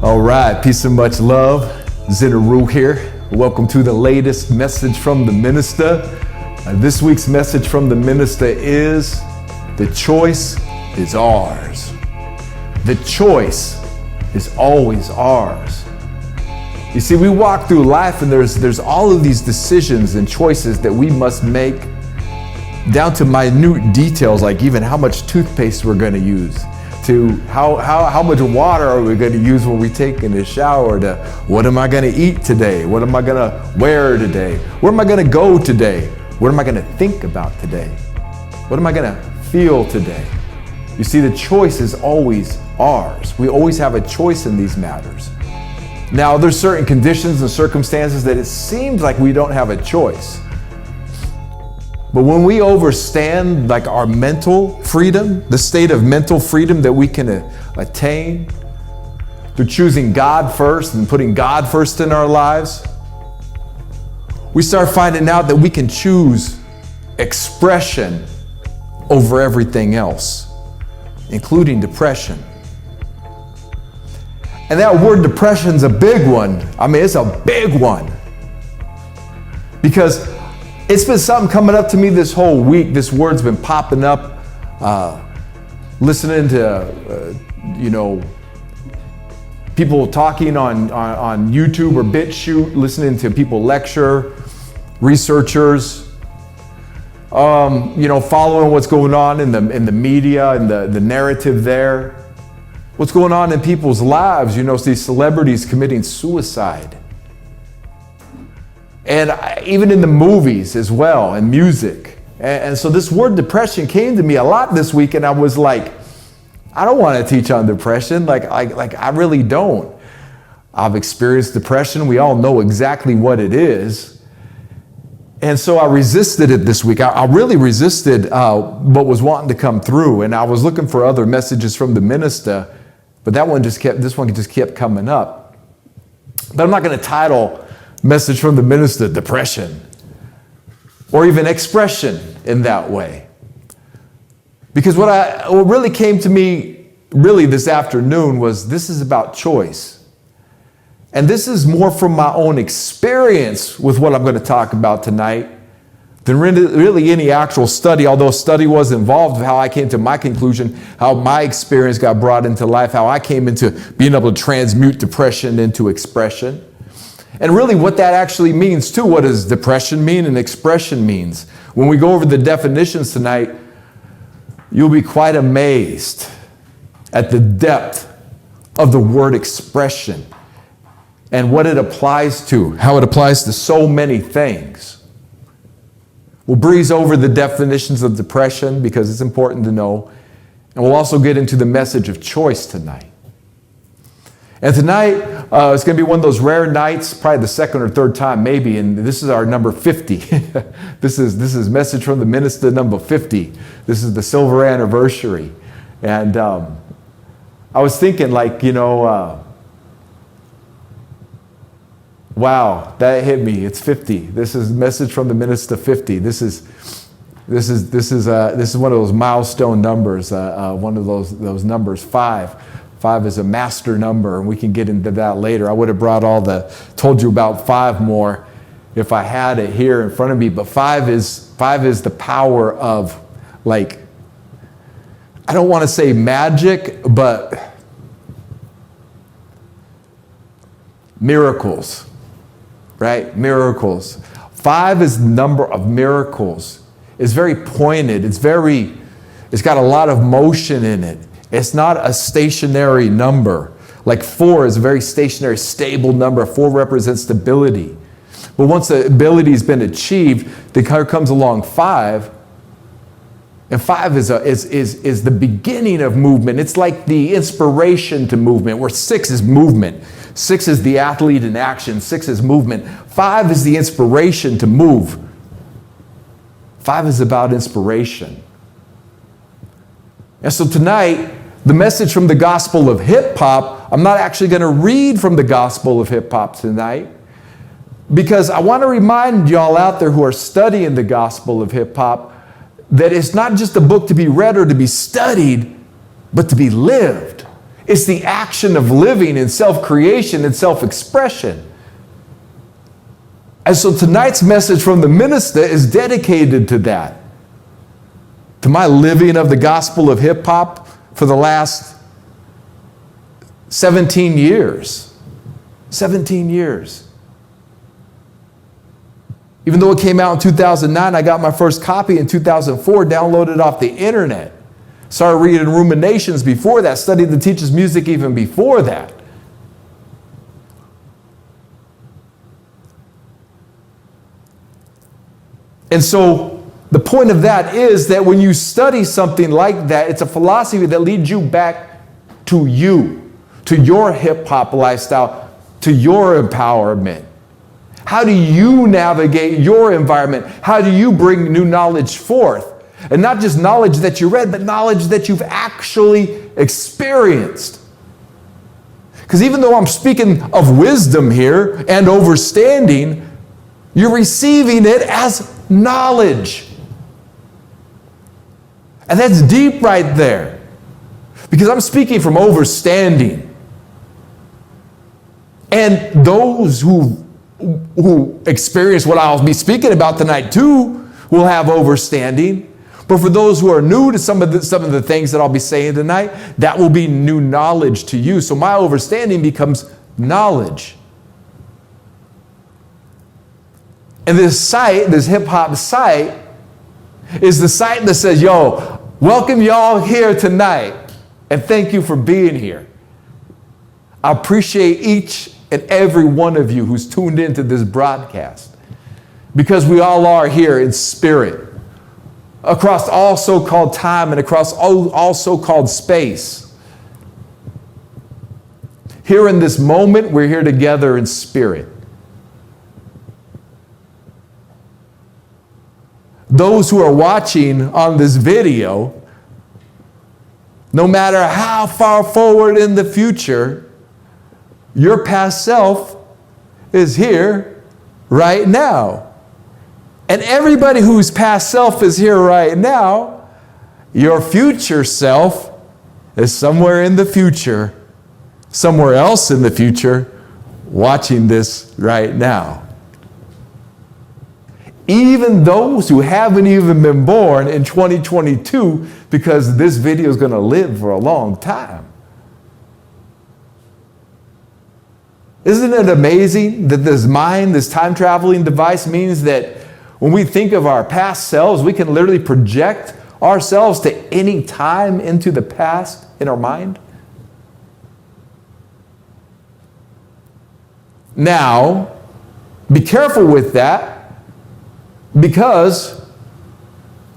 All right, peace and much love. Zin Uru here. Welcome to the latest message from the Minista. This week's message from the Minista is, the choice is ours. The choice is always ours. You see, we walk through life and there's all of these decisions and choices that we must make, down to minute details, like even how much toothpaste we're going to use, to how much water are we going to use when we take in the shower, to what am I going to eat today, what am I going to wear today, where am I going to go today, what am I going to think about today, what am I going to feel today. You see, the choice is always ours. We always have a choice in these matters. Now, there's certain conditions and circumstances that it seems like we don't have a choice. But when we overstand like our mental freedom, the state of mental freedom that we can attain through choosing God first and putting God first in our lives, we start finding out that we can choose expression over everything else, including depression. And that word depression's a big one. I mean, it's a big one. Because it's been something coming up to me this whole week. This word's been popping up, listening to, people talking on YouTube or BitChute, listening to people lecture, researchers, following what's going on in the media and the narrative there. What's going on in people's lives, these celebrities committing suicide. And even in the movies as well, and music. And so this word depression came to me a lot this week, and I was like, I don't want to teach on depression. I really don't. I've experienced depression. We all know exactly what it is. And so I resisted it this week. I really resisted what was wanting to come through. And I was looking for other messages from the Minista, but this one just kept coming up. But I'm not going to title message from the Minista depression, or even expression in that way. Because what really came to me really this afternoon was, this is about choice. And this is more from my own experience with what I'm going to talk about tonight than really any actual study, although study was involved with how I came to my conclusion, how my experience got brought into life, how I came into being able to transmute depression into expression. And really what that actually means too. What does depression mean and expression means? When we go over the definitions tonight, you'll be quite amazed at the depth of the word expression and what it applies to, how it applies to so many things. We'll breeze over the definitions of depression because it's important to know. And we'll also get into the message of choice tonight. And tonight, it's going to be one of those rare nights, probably the second or third time maybe, and this is our number 50. This is Message from the Minista number 50. This is the silver anniversary. And I was thinking wow, that hit me. It's 50. This is Message from the Minista 50. This is one of those milestone numbers, one of those numbers, 5. 5 is a master number, and we can get into that later. I would have told you about 5 more if I had it here in front of me, but 5 is the power of, I don't want to say magic, but miracles, right? Miracles. 5 is the number of miracles. It's very pointed. It's got a lot of motion in it. It's not a stationary number. Like 4 is a very stationary, stable number. 4 represents stability. But once the ability has been achieved, there comes along 5. And 5 is the beginning of movement. It's like the inspiration to movement, where 6 is movement. 6 is the athlete in action. 6 is movement. 5 is the inspiration to move. 5 is about inspiration. And so tonight, the message from the Gospel of Hip Hop, I'm not actually going to read from the Gospel of Hip Hop tonight, because I want to remind y'all out there who are studying the Gospel of Hip Hop that it's not just a book to be read or to be studied, but to be lived. It's the action of living and self-creation and self-expression. And so tonight's message from the Minista is dedicated to that. To my living of the gospel of hip-hop for the last 17 years. 17 years. Even though it came out in 2009, I got my first copy in 2004, downloaded off the internet. Started reading Ruminations before that, studied the teacher's music even before that. And so the point of that is that when you study something like that, it's a philosophy that leads you back to you, to your hip-hop lifestyle, to your empowerment. How do you navigate your environment? How do you bring new knowledge forth? And not just knowledge that you read, but knowledge that you've actually experienced. Because even though I'm speaking of wisdom here and understanding, you're receiving it as knowledge. And that's deep right there. Because I'm speaking from understanding. And those who experience what I'll be speaking about tonight too will have understanding. But for those who are new to some of the things that I'll be saying tonight, that will be new knowledge to you. So my understanding becomes knowledge. And this site, this hip-hop site, is the site that says, yo, welcome y'all here tonight, and thank you for being here. I appreciate each and every one of you who's tuned into this broadcast, because we all are here in spirit, across all so-called time and across all so-called space. Here in this moment, we're here together in spirit. Those who are watching on this video, no matter how far forward in the future, your past self is here right now. And everybody whose past self is here right now, your future self is somewhere in the future, somewhere else in the future, watching this right now. Even those who haven't even been born in 2022, because this video is going to live for a long time. Isn't it amazing that this mind, this time-traveling device, means that when we think of our past selves, we can literally project ourselves to any time into the past in our mind? Now, be careful with that, because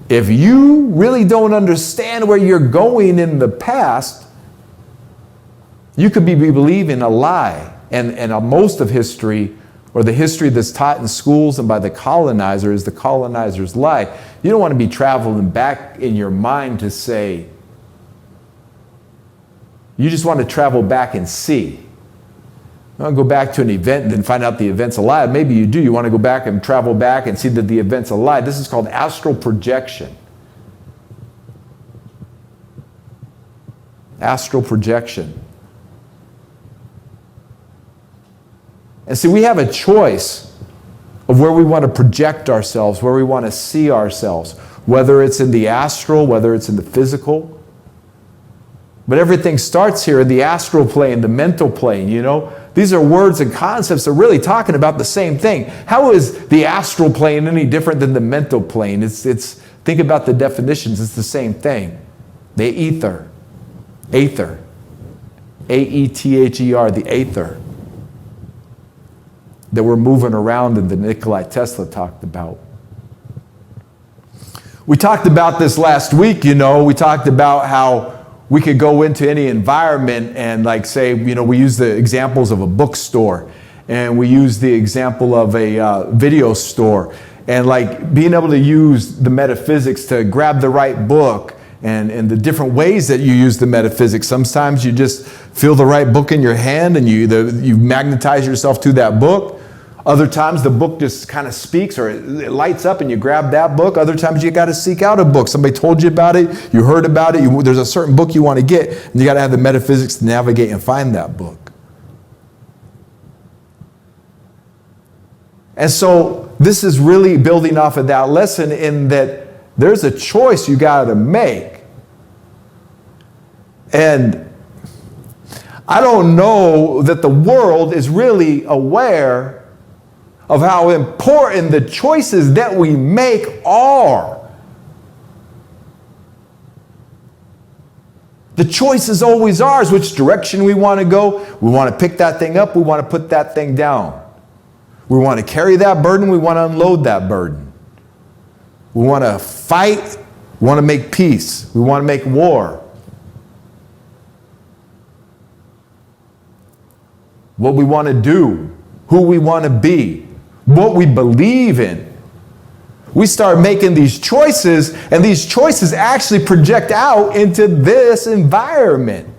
if you really don't understand where you're going in the past, you could be believing a lie. And most of history, or the history that's taught in schools and by the colonizer, is the colonizer's lie. You don't want to be traveling back in your mind to say, you just want to travel back and see. You want to go back to an event and then find out the event's a lie. Maybe you do. You want to go back and travel back and see that the event's a lie. This is called astral projection. Astral projection. And see, we have a choice of where we want to project ourselves, where we want to see ourselves, whether it's in the astral, whether it's in the physical. But everything starts here in the astral plane, the mental plane, you know. These are words and concepts that are really talking about the same thing. How is the astral plane any different than the mental plane? Think about the definitions, it's the same thing. The ether. Aether. A-E-T-H-E-R, the aether. That we're moving around and that Nikola Tesla talked about. We talked about this last week, you know. We talked about how we could go into any environment and like say, you know, we use the examples of a bookstore and we use the example of a video store and like being able to use the metaphysics to grab the right book and the different ways that you use the metaphysics. Sometimes you just feel the right book in your hand and you magnetize yourself to that book. Other times the book just kind of speaks, or it lights up and you grab that book. Other times you got to seek out a book. Somebody told you about it, you heard about it, there's a certain book you want to get, and you got to have the metaphysics to navigate and find that book. And so this is really building off of that lesson, in that there's a choice you got to make. And I don't know that the world is really aware of how important the choices that we make are. The choice is always ours, which direction we want to go. We want to pick that thing up, we want to put that thing down. We want to carry that burden, we want to unload that burden. We want to fight, we want to make peace, we want to make war. What we want to do, who we want to be, what we believe in. We start making these choices, and these choices actually project out into this environment.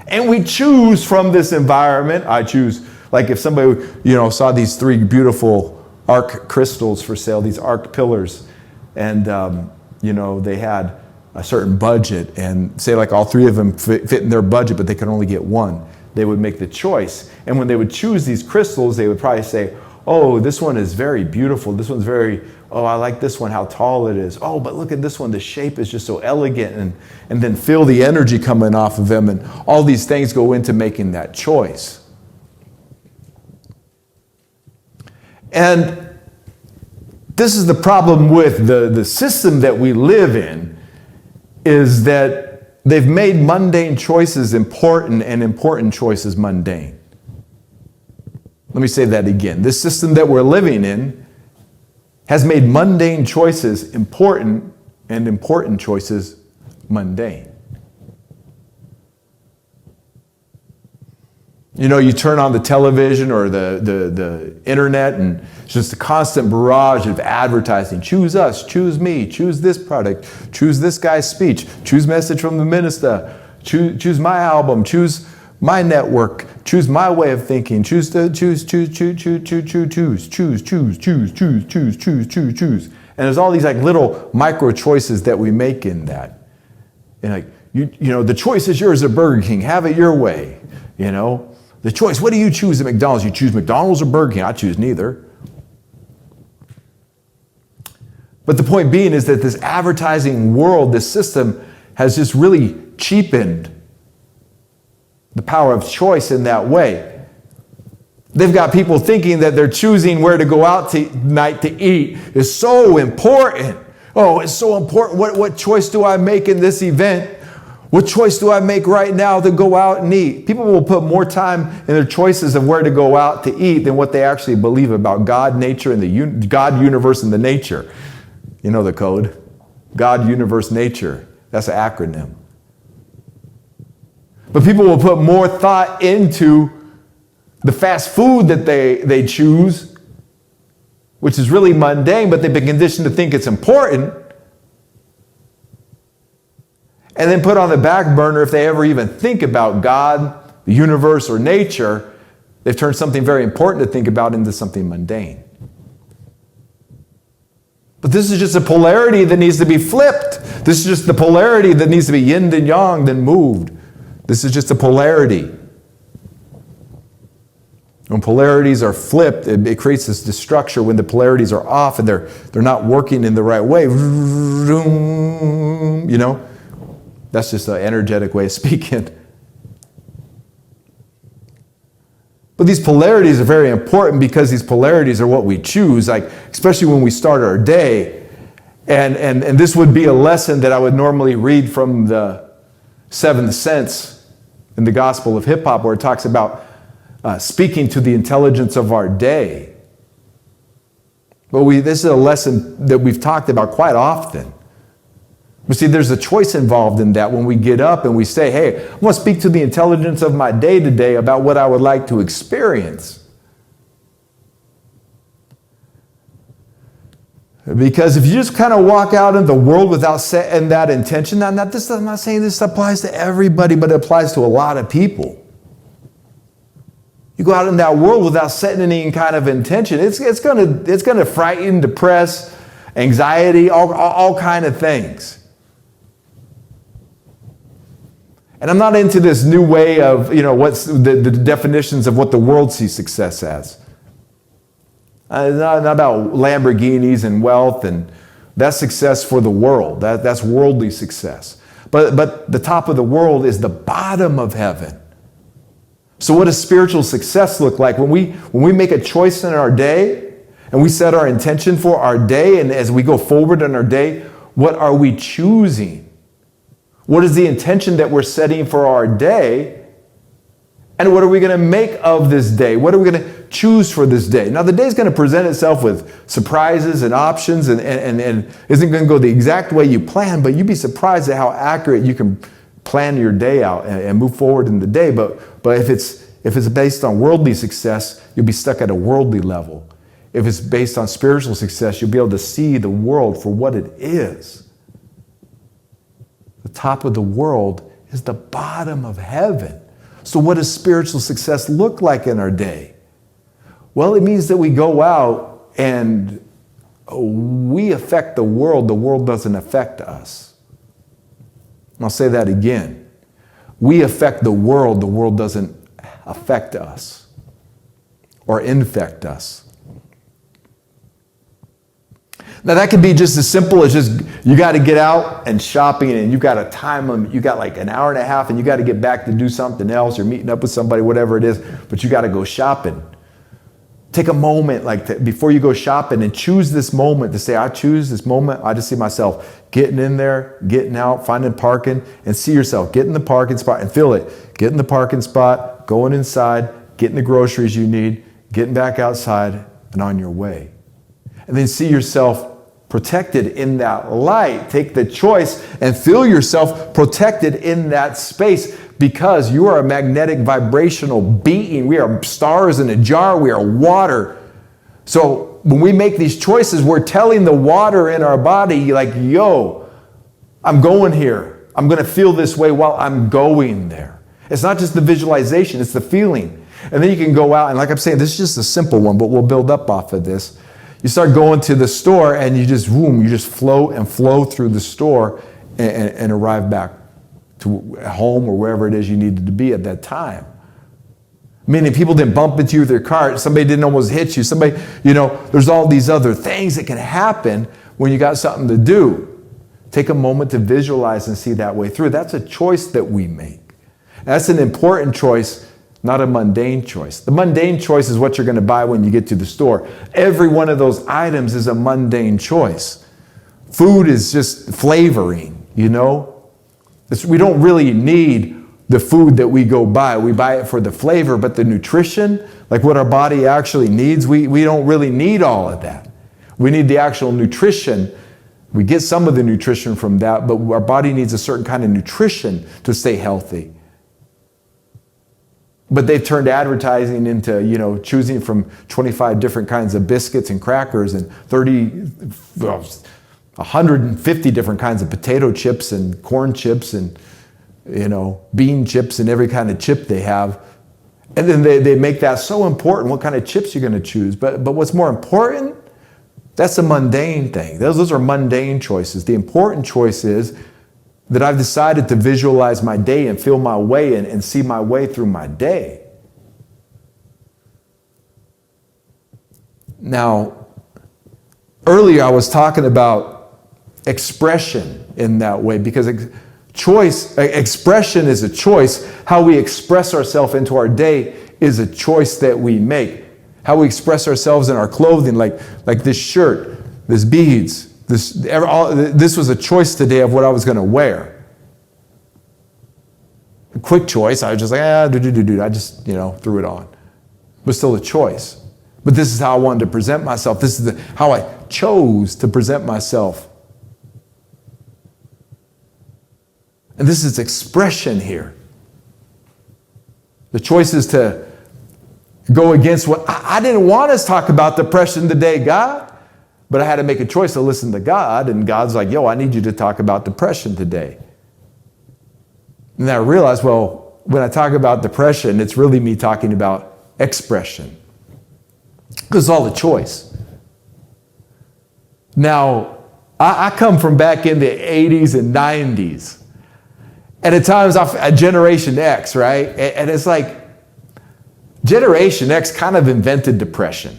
And we choose from this environment. I choose, like if somebody, saw these 3 beautiful arc crystals for sale, these arc pillars, and, they had a certain budget, and say like all 3 of them fit in their budget, but they could only get one. They would make the choice. And when they would choose these crystals, they would probably say, oh, this one is very beautiful. This one's I like this one, how tall it is. Oh, but look at this one, the shape is just so elegant. And then feel the energy coming off of them. And all these things go into making that choice. And this is the problem with the system that we live in, is that they've made mundane choices important and important choices mundane. Let me say that again. This system that we're living in has made mundane choices important and important choices mundane. You turn on the television or the internet, and it's just a constant barrage of advertising. Choose us, choose me, choose this product, choose this guy's speech, choose message from the Minista, choose my album, choose my network, choose my way of thinking, choose. And there's all these like little micro choices that we make in that. And the choice is yours at Burger King, have it your way, The choice, what do you choose at McDonald's? You choose McDonald's or Burger King? I choose neither. But the point being is that this advertising world, this system, has just really cheapened the power of choice in that way. They've got people thinking that they're choosing where to go out tonight to eat is so important. Oh, it's so important. What choice do I make in this event? What choice do I make right now to go out and eat? People will put more time in their choices of where to go out to eat than what they actually believe about God, nature, and the God, universe, and the nature. You know the code. God, universe, nature. That's an acronym. But people will put more thought into the fast food that they choose, which is really mundane, but they've been conditioned to think it's important. And then put on the back burner, if they ever even think about God, the universe, or nature, they've turned something very important to think about into something mundane. But this is just a polarity that needs to be flipped. This is just the polarity that needs to be yin and yang, then moved. This is just a polarity. When polarities are flipped, it creates this destruction. When the polarities are off and they're not working in the right way, that's just an energetic way of speaking. But these polarities are very important because these polarities are what we choose, like especially when we start our day. And this would be a lesson that I would normally read from the Seventh Sense in the Gospel of Hip Hop, where it talks about speaking to the intelligence of our day. But this is a lesson that we've talked about quite often. But see, there's a choice involved in that when we get up and we say, hey, I want to speak to the intelligence of my day today about what I would like to experience. Because if you just kind of walk out in the world without setting that intention, I'm not saying this applies to everybody, but it applies to a lot of people. You go out in that world without setting any kind of intention. It's gonna frighten, depress, anxiety, all kind of things. And I'm not into this new way of, what's the definitions of what the world sees success as. It's not about Lamborghinis and wealth, and that's success for the world. That's worldly success. But the top of the world is the bottom of heaven. So what does spiritual success look like? When we make a choice in our day and we set our intention for our day, and as we go forward in our day, what are we choosing? What is the intention that we're setting for our day? And what are we going to make of this day? What are we going to choose for this day? Now, the day is going to present itself with surprises and options and isn't going to go the exact way you plan, but you'd be surprised at how accurate you can plan your day out and move forward in the day. But if it's based on worldly success, you'll be stuck at a worldly level. If it's based on spiritual success, you'll be able to see the world for what it is. The top of the world is the bottom of heaven. So what does spiritual success look like in our day? Well, it means that we go out and we affect the world doesn't affect us. I'll say that again. We affect the world doesn't affect us or infect us. Now that could be just as simple as just you got to get out and shopping, and you've got a time limit. You got like an hour and a half, and you got to get back to do something else. You're meeting up with somebody, whatever it is, but you got to go shopping. Take a moment before you go shopping and choose this moment to say, I choose this moment. I just see myself getting in there, getting out, finding parking, and see yourself get in the parking spot and feel it. Get in the parking spot, going inside, getting the groceries you need, getting back outside, and on your way. And then see yourself protected in that light. Take the choice and feel yourself protected in that space, because you are a magnetic vibrational being. We are stars in a jar. We are water. So when we make these choices, we're telling the water in our body, like, yo, I'm going here. I'm going to feel this way while I'm going there. It's not just the visualization, it's the feeling. And then you can go out, and like I'm saying, this is just a simple one, but we'll build up off of this. You start going to the store, and you just float and flow through the store and arrive back to home or wherever it is you needed to be at that time. Meaning people didn't bump into you with their car. Somebody didn't almost hit you. Somebody, there's all these other things that can happen when you got something to do. Take a moment to visualize and see that way through. That's a choice that we make. That's an important choice, not a mundane choice. The mundane choice is what you're going to buy when you get to the store. Every one of those items is a mundane choice. Food is just flavoring, We don't really need the food that we go buy. We buy it for the flavor, but the nutrition, like what our body actually needs, we don't really need all of that. We need the actual nutrition. We get some of the nutrition from that, but our body needs a certain kind of nutrition to stay healthy. But they've turned advertising into, choosing from 25 different kinds of biscuits and crackers and 150 different kinds of potato chips and corn chips and, bean chips and every kind of chip they have. And then they make that so important, what kind of chips you're going to choose. But what's more important, that's a mundane thing. Those are mundane choices. The important choice is that I've decided to visualize my day and feel my way and see my way through my day. Now, earlier I was talking about expression in that way, because expression is a choice. How we express ourselves into our day is a choice that we make. How we express ourselves in our clothing, like this shirt, this beads, this was a choice today of what I was going to wear. A quick choice. I was just like, I just, threw it on. But still a choice. But this is how I wanted to present myself. This is how I chose to present myself. And this is expression here. The choice is to go against what I didn't want us to talk about depression today, God. But I had to make a choice to listen to God, and God's like, yo, I need you to talk about depression today. And then I realized, well, when I talk about depression, it's really me talking about expression. Because it's all a choice. Now, I come from back in the 80s and 90s. And at times, Generation X, right? And it's like, Generation X kind of invented depression.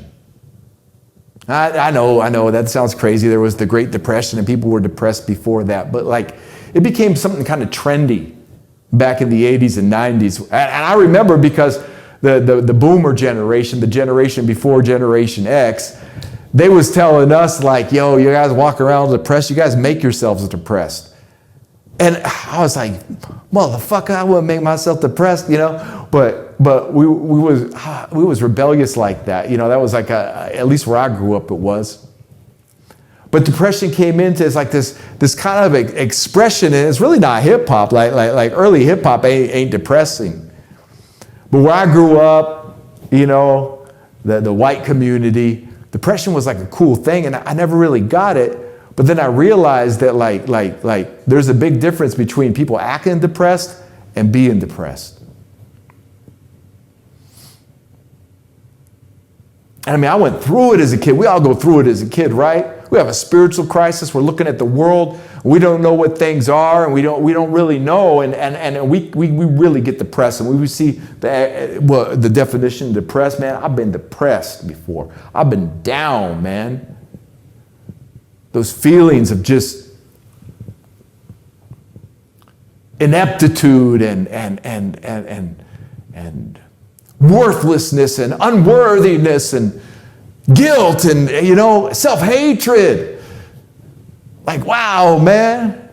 I know, that sounds crazy. There was the Great Depression and people were depressed before that. But like, it became something kind of trendy back in the 80s and 90s. And I remember because the boomer generation, the generation before Generation X, they was telling us like, yo, you guys walk around depressed, you guys make yourselves depressed. And I was like, motherfucker, I wouldn't make myself depressed, you know? But we was rebellious like that. You know, that was like at least where I grew up it was. But depression came into, it's like this kind of expression, and it's really not hip hop. Like early hip hop ain't depressing. But where I grew up, you know, the white community, depression was like a cool thing, and I never really got it. But then I realized that like there's a big difference between people acting depressed and being depressed. And I mean, I went through it as a kid. We all go through it as a kid, right? We have a spiritual crisis. We're looking at the world. We don't know what things are, and we don't really know. And we really get depressed. And we see the definition of depressed, man. I've been depressed before. I've been down, man. Those feelings of just ineptitude and worthlessness and unworthiness and guilt and, you know, self-hatred. Like, wow, man.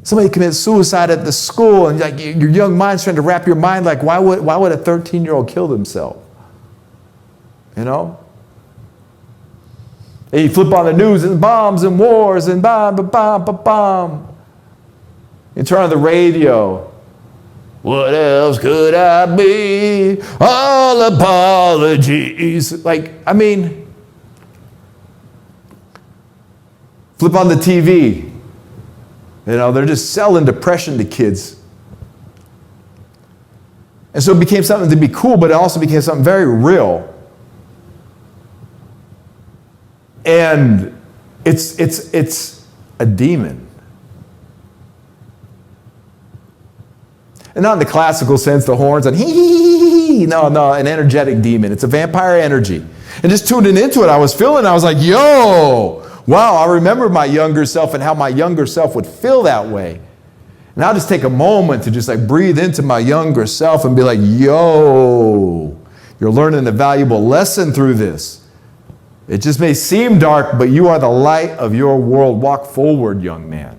Somebody commits suicide at the school, and like your young mind's trying to wrap your mind like, why would a 13-year-old kill himself? You know? And you flip on the news and bombs and wars and bomb. You turn on the radio. What else could I be? All apologies. Like, I mean, flip on the TV. You know, they're just selling depression to kids. And so it became something to be cool, but it also became something very real. And it's a demon. And not in the classical sense, the horns and hee. No, an energetic demon. It's a vampire energy. And just tuning into it, I was like, yo, wow, I remember my younger self and how my younger self would feel that way. And I'll just take a moment to just like breathe into my younger self and be like, yo, you're learning a valuable lesson through this. It just may seem dark, but you are the light of your world. Walk forward, young man.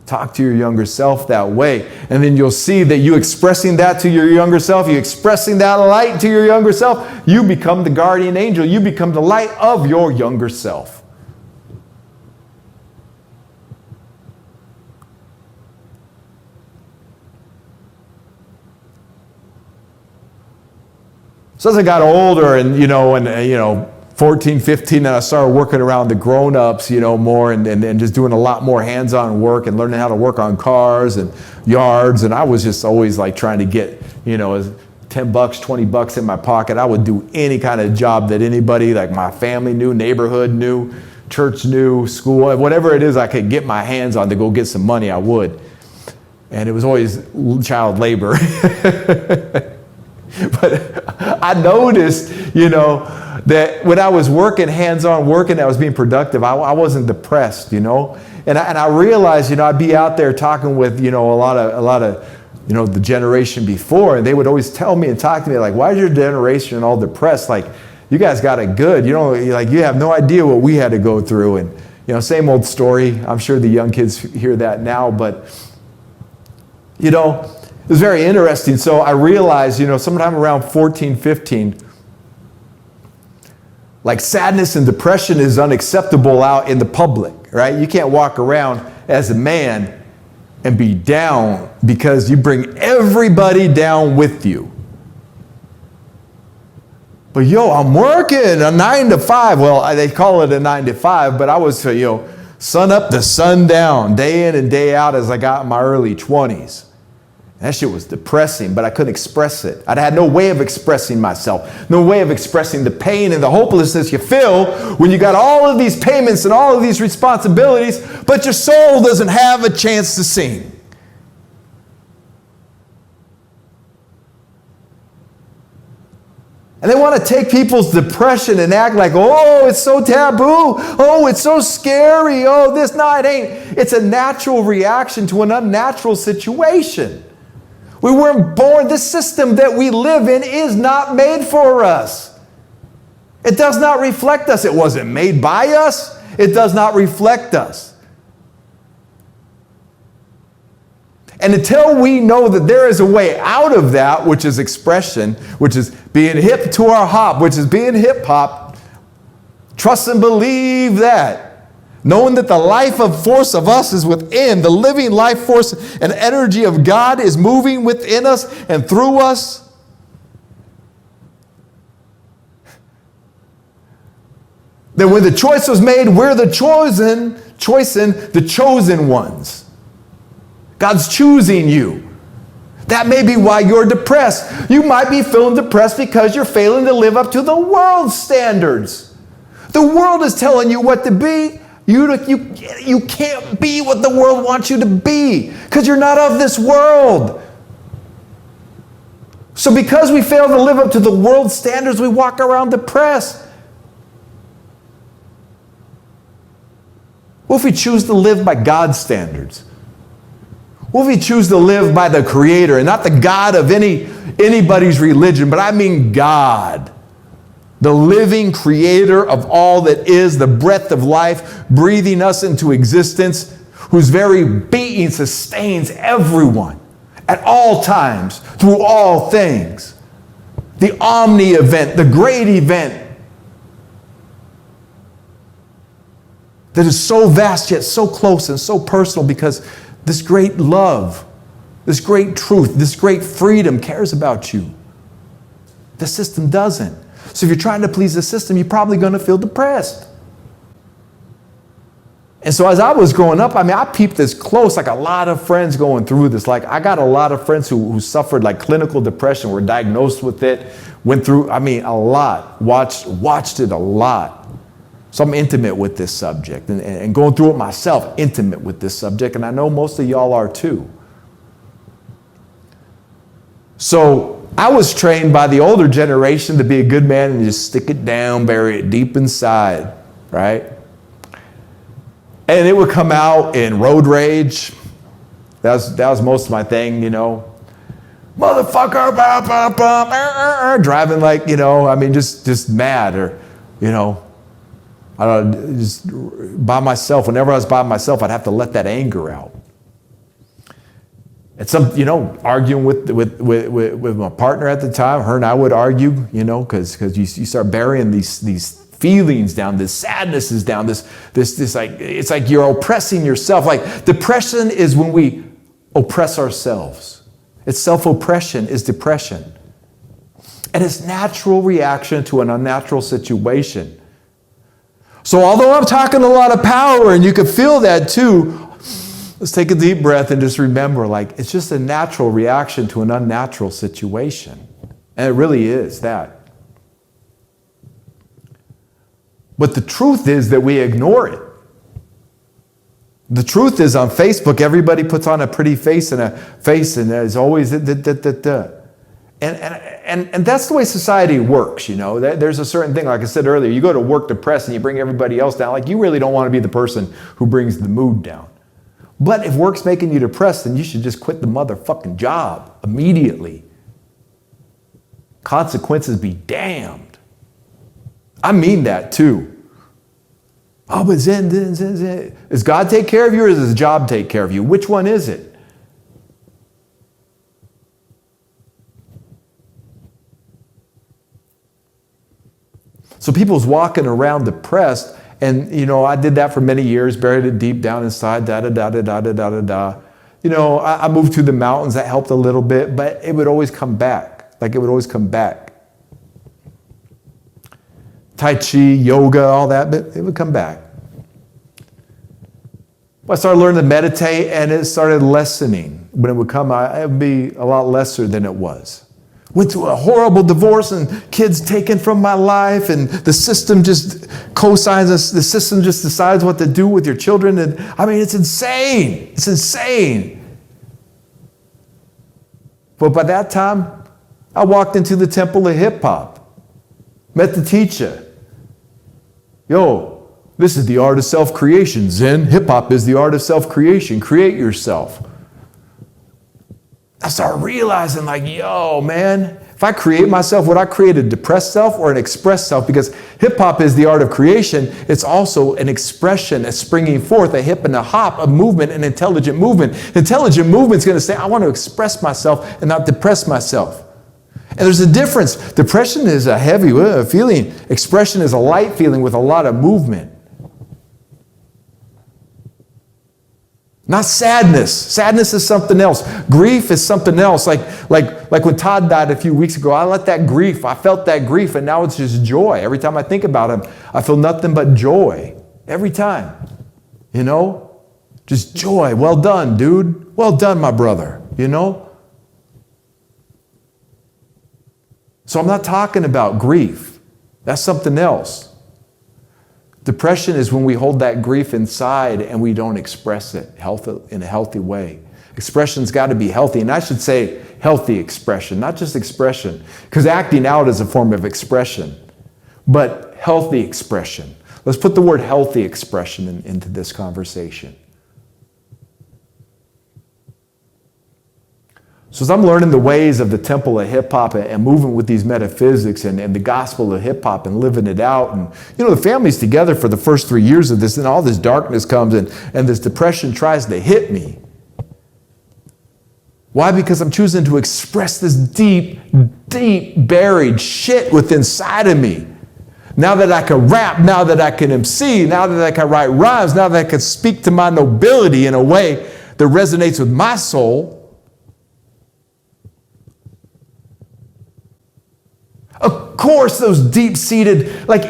Talk to your younger self that way. And then you'll see that you expressing that to your younger self, you expressing that light to your younger self, you become the guardian angel. You become the light of your younger self. So as I got older and 14, 15, and I started working around the grown-ups, more and just doing a lot more hands-on work and learning how to work on cars and yards. And I was just always like trying to get, $10, $20 in my pocket. I would do any kind of job that anybody, like my family knew, neighborhood knew, church knew, school, whatever it is I could get my hands on to go get some money, I would. And it was always child labor. But I noticed, that when I was working, hands-on working, I was being productive, I wasn't depressed, And I realized, I'd be out there talking with, a lot of, the generation before, and they would always tell me and talk to me like, why is your generation all depressed? Like, you guys got it good. You have no idea what we had to go through. And, same old story. I'm sure the young kids hear that now, but, it was very interesting. So I realized, sometime around 14, 15, like sadness and depression is unacceptable out in the public, right? You can't walk around as a man and be down because you bring everybody down with you. But I'm working a 9 to 5. Well, they call it a 9 to 5, but I was, sun up to sun down, day in and day out as I got in my early 20s. That shit was depressing, but I couldn't express it. I had no way of expressing myself, no way of expressing the pain and the hopelessness you feel when you got all of these payments and all of these responsibilities, but your soul doesn't have a chance to sing. And they want to take people's depression and act like, oh, it's so taboo. Oh, it's so scary. Oh, this, no, it ain't. It's a natural reaction to an unnatural situation. We weren't born. This system that we live in is not made for us. It does not reflect us. It wasn't made by us. It does not reflect us. And until we know that there is a way out of that, which is expression, which is being hip to our hop, which is being hip hop, trust and believe that. Knowing that the life of force of us is within, the living life force and energy of God is moving within us and through us. That when the choice was made, we're the chosen ones. God's choosing you. That may be why you're depressed. You might be feeling depressed because you're failing to live up to the world's standards. The world is telling you what to be. You can't be what the world wants you to be because you're not of this world. So because we fail to live up to the world's standards, we walk around depressed. What if we choose to live by God's standards? What if we choose to live by the Creator and not the God of anybody's religion, but I mean God, the living Creator of all that is, the breath of life, breathing us into existence, whose very being sustains everyone at all times, through all things. The omni event, the great event that is so vast yet so close and so personal because this great love, this great truth, this great freedom cares about you. The system doesn't. So if you're trying to please the system, you're probably going to feel depressed. And so as I was growing up, I peeped this close, like a lot of friends going through this. Like I got a lot of friends who suffered like clinical depression, were diagnosed with it, went through, a lot, watched it a lot. So I'm intimate with this subject and going through it myself, intimate with this subject, and I know most of y'all are too. So I was trained by the older generation to be a good man and just stick it down, bury it deep inside, right? And it would come out in road rage. That was most of my thing, Motherfucker, driving like, just mad or, I don't know, just by myself. Whenever I was by myself, I'd have to let that anger out. And some, arguing with my partner at the time, her and I would argue, because you start burying these feelings down, this sadness is down, this like, it's like you're oppressing yourself. Like depression is when we oppress ourselves. It's self-oppression is depression. And it's natural reaction to an unnatural situation. So although I'm talking a lot of power, and you can feel that too, let's take a deep breath and just remember, like, it's just a natural reaction to an unnatural situation. And it really is that. But the truth is that we ignore it. The truth is on Facebook, everybody puts on a pretty face and there's always And that's the way society works, There's a certain thing, like I said earlier, you go to work depressed and you bring everybody else down. Like you really don't want to be the person who brings the mood down. But if work's making you depressed, then you should just quit the motherfucking job immediately. Consequences be damned. I mean that too. Oh, but Zin. Does God take care of you or does the job take care of you? Which one is it? So people's walking around depressed, and I did that for many years, buried it deep down inside, I moved to the mountains, that helped a little bit, but it would always come back. Tai Chi, yoga, all that, but it would come back. I started learning to meditate, and it started lessening. When it would come, it would be a lot lesser than it was. Went through a horrible divorce and kids taken from my life, and the system just co-signs us. The system just decides what to do with your children. And I mean, it's insane. It's insane. But by that time, I walked into the temple of hip hop, met the teacher. Yo, this is the art of self-creation. Zen, hip hop is the art of self-creation. Create yourself. I started realizing, like, yo, man, if I create myself, would I create a depressed self or an expressed self? Because hip-hop is the art of creation. It's also an expression, a springing forth, a hip and a hop, a movement, an intelligent movement. Intelligent movement is going to say, I want to express myself and not depress myself. And there's a difference. Depression is a heavy feeling. Expression is a light feeling with a lot of movement. Not sadness. Sadness is something else. Grief is something else. Like when Todd died a few weeks ago, I felt that grief, and now it's just joy. Every time I think about him, I feel nothing but joy. Every time. You know? Just joy. Well done, dude. Well done, my brother. You know? So I'm not talking about grief. That's something else. Depression is when we hold that grief inside and we don't express it in a healthy way. Expression's got to be healthy, and I should say healthy expression, not just expression, because acting out is a form of expression, but healthy expression. Let's put the word healthy expression into this conversation. So as I'm learning the ways of the temple of hip-hop and moving with these metaphysics and the gospel of hip-hop and living it out, and the family's together for the first 3 years of this, and all this darkness comes and this depression tries to hit me. Why? Because I'm choosing to express this deep, deep buried shit within inside of me. Now that I can rap, now that I can MC, now that I can write rhymes, now that I can speak to my nobility in a way that resonates with my soul. Of course, those deep-seated, like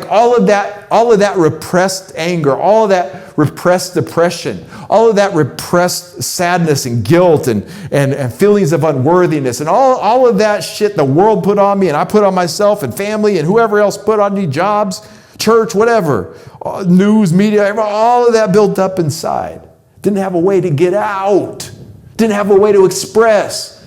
all of that repressed anger, all of that repressed depression, all of that repressed sadness and guilt and feelings of unworthiness, and all of that shit the world put on me and I put on myself and family and whoever else put on me, jobs, church, whatever, news, media, all of that built up inside. Didn't have a way to get out. Didn't have a way to express.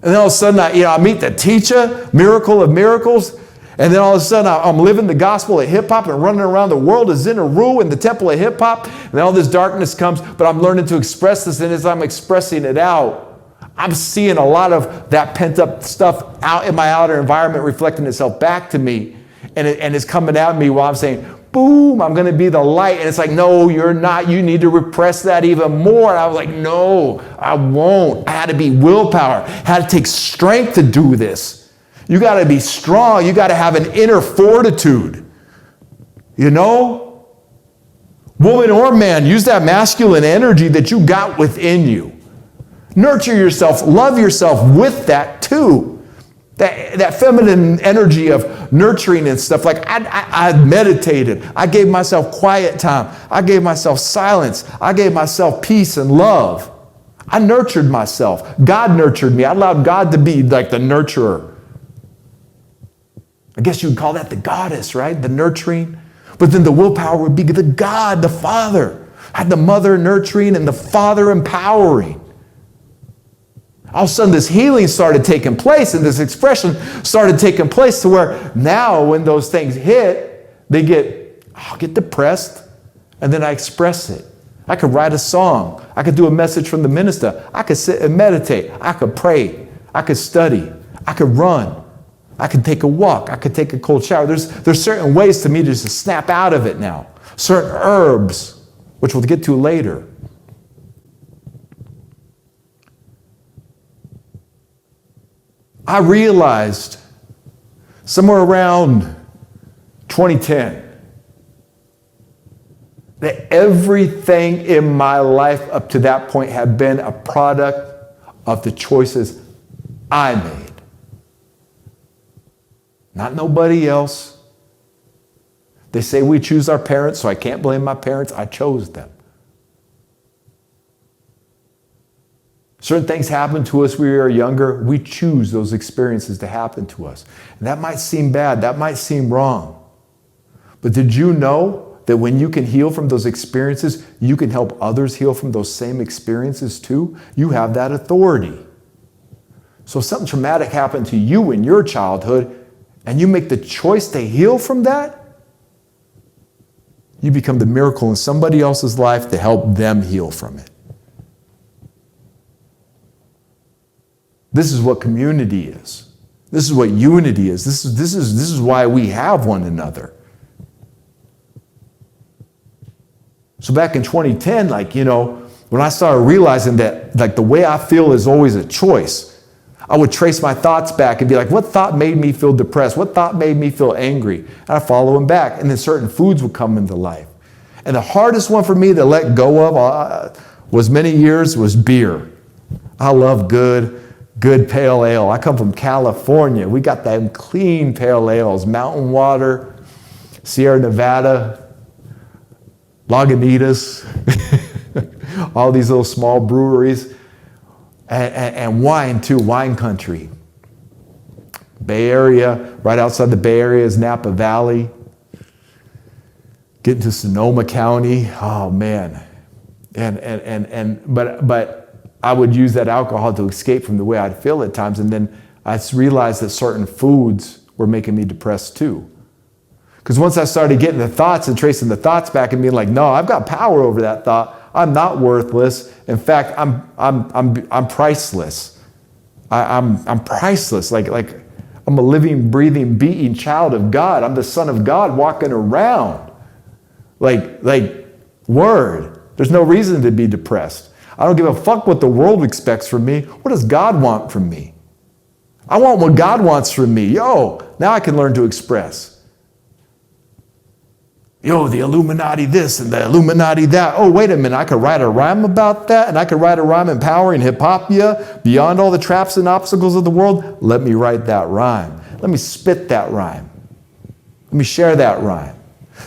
And then all of a sudden, I meet the teacher, miracle of miracles, and then all of a sudden, I'm living the gospel of hip-hop and running around the world as Zin Uru in the temple of hip-hop, and then all this darkness comes, but I'm learning to express this, and as I'm expressing it out, I'm seeing a lot of that pent-up stuff out in my outer environment reflecting itself back to me, and it's coming at me while I'm saying, boom, I'm going to be the light. And it's like, no, you're not. You need to repress that even more. And I was like, no, I won't. I had to be willpower. I had to take strength to do this. You got to be strong. You got to have an inner fortitude. Woman or man, use that masculine energy that you got within you. Nurture yourself. Love yourself with that too. That feminine energy of nurturing and stuff. Like I meditated. I gave myself quiet time. I gave myself silence. I gave myself peace and love. I nurtured myself. God nurtured me. I allowed God to be like the nurturer. I guess you would call that the goddess, right? The nurturing. But then the willpower would be the God, the Father. I had the mother nurturing and the Father empowering. All of a sudden, this healing started taking place, and this expression started taking place to where now when those things hit, I'll get depressed, and then I express it. I could write a song. I could do a message from the Minista. I could sit and meditate. I could pray. I could study. I could run. I could take a walk. I could take a cold shower. There's certain ways to me to just snap out of it now. Certain herbs, which we'll get to later. I realized somewhere around 2010 that everything in my life up to that point had been a product of the choices I made. Not nobody else. They say we choose our parents, so I can't blame my parents. I chose them. Certain things happen to us when we are younger. We choose those experiences to happen to us. And that might seem bad. That might seem wrong. But did you know that when you can heal from those experiences, you can help others heal from those same experiences too? You have that authority. So if something traumatic happened to you in your childhood and you make the choice to heal from that, you become the miracle in somebody else's life to help them heal from it. This is what community is. This is what unity is. This is why we have one another. So back in 2010, when I started realizing that, the way I feel is always a choice, I would trace my thoughts back and be like, what thought made me feel depressed? What thought made me feel angry? And I follow them back. And then certain foods would come into life. And the hardest one for me to let go of was beer. I love good pale ale. I come from California. We got them clean pale ales, Mountain Water, Sierra Nevada, Lagunitas, all these little small breweries, and wine too, wine country. Bay Area, right outside the Bay Area is Napa Valley. Get into Sonoma County, oh man. But I would use that alcohol to escape from the way I'd feel at times, and then I realized that certain foods were making me depressed too. Because once I started getting the thoughts and tracing the thoughts back and being like, no, I've got power over that thought. I'm not worthless. In fact, I'm priceless. I'm priceless. Like I'm a living, breathing, beating child of God. I'm the Son of God walking around. Word. There's no reason to be depressed. I don't give a fuck what the world expects from me. What does God want from me? I want what God wants from me. Now I can learn to express. The Illuminati this and the Illuminati that. Oh, wait a minute. I could write a rhyme about that, and I could write a rhyme empowering Hippopia beyond all the traps and obstacles of the world. Let me write that rhyme. Let me spit that rhyme. Let me share that rhyme.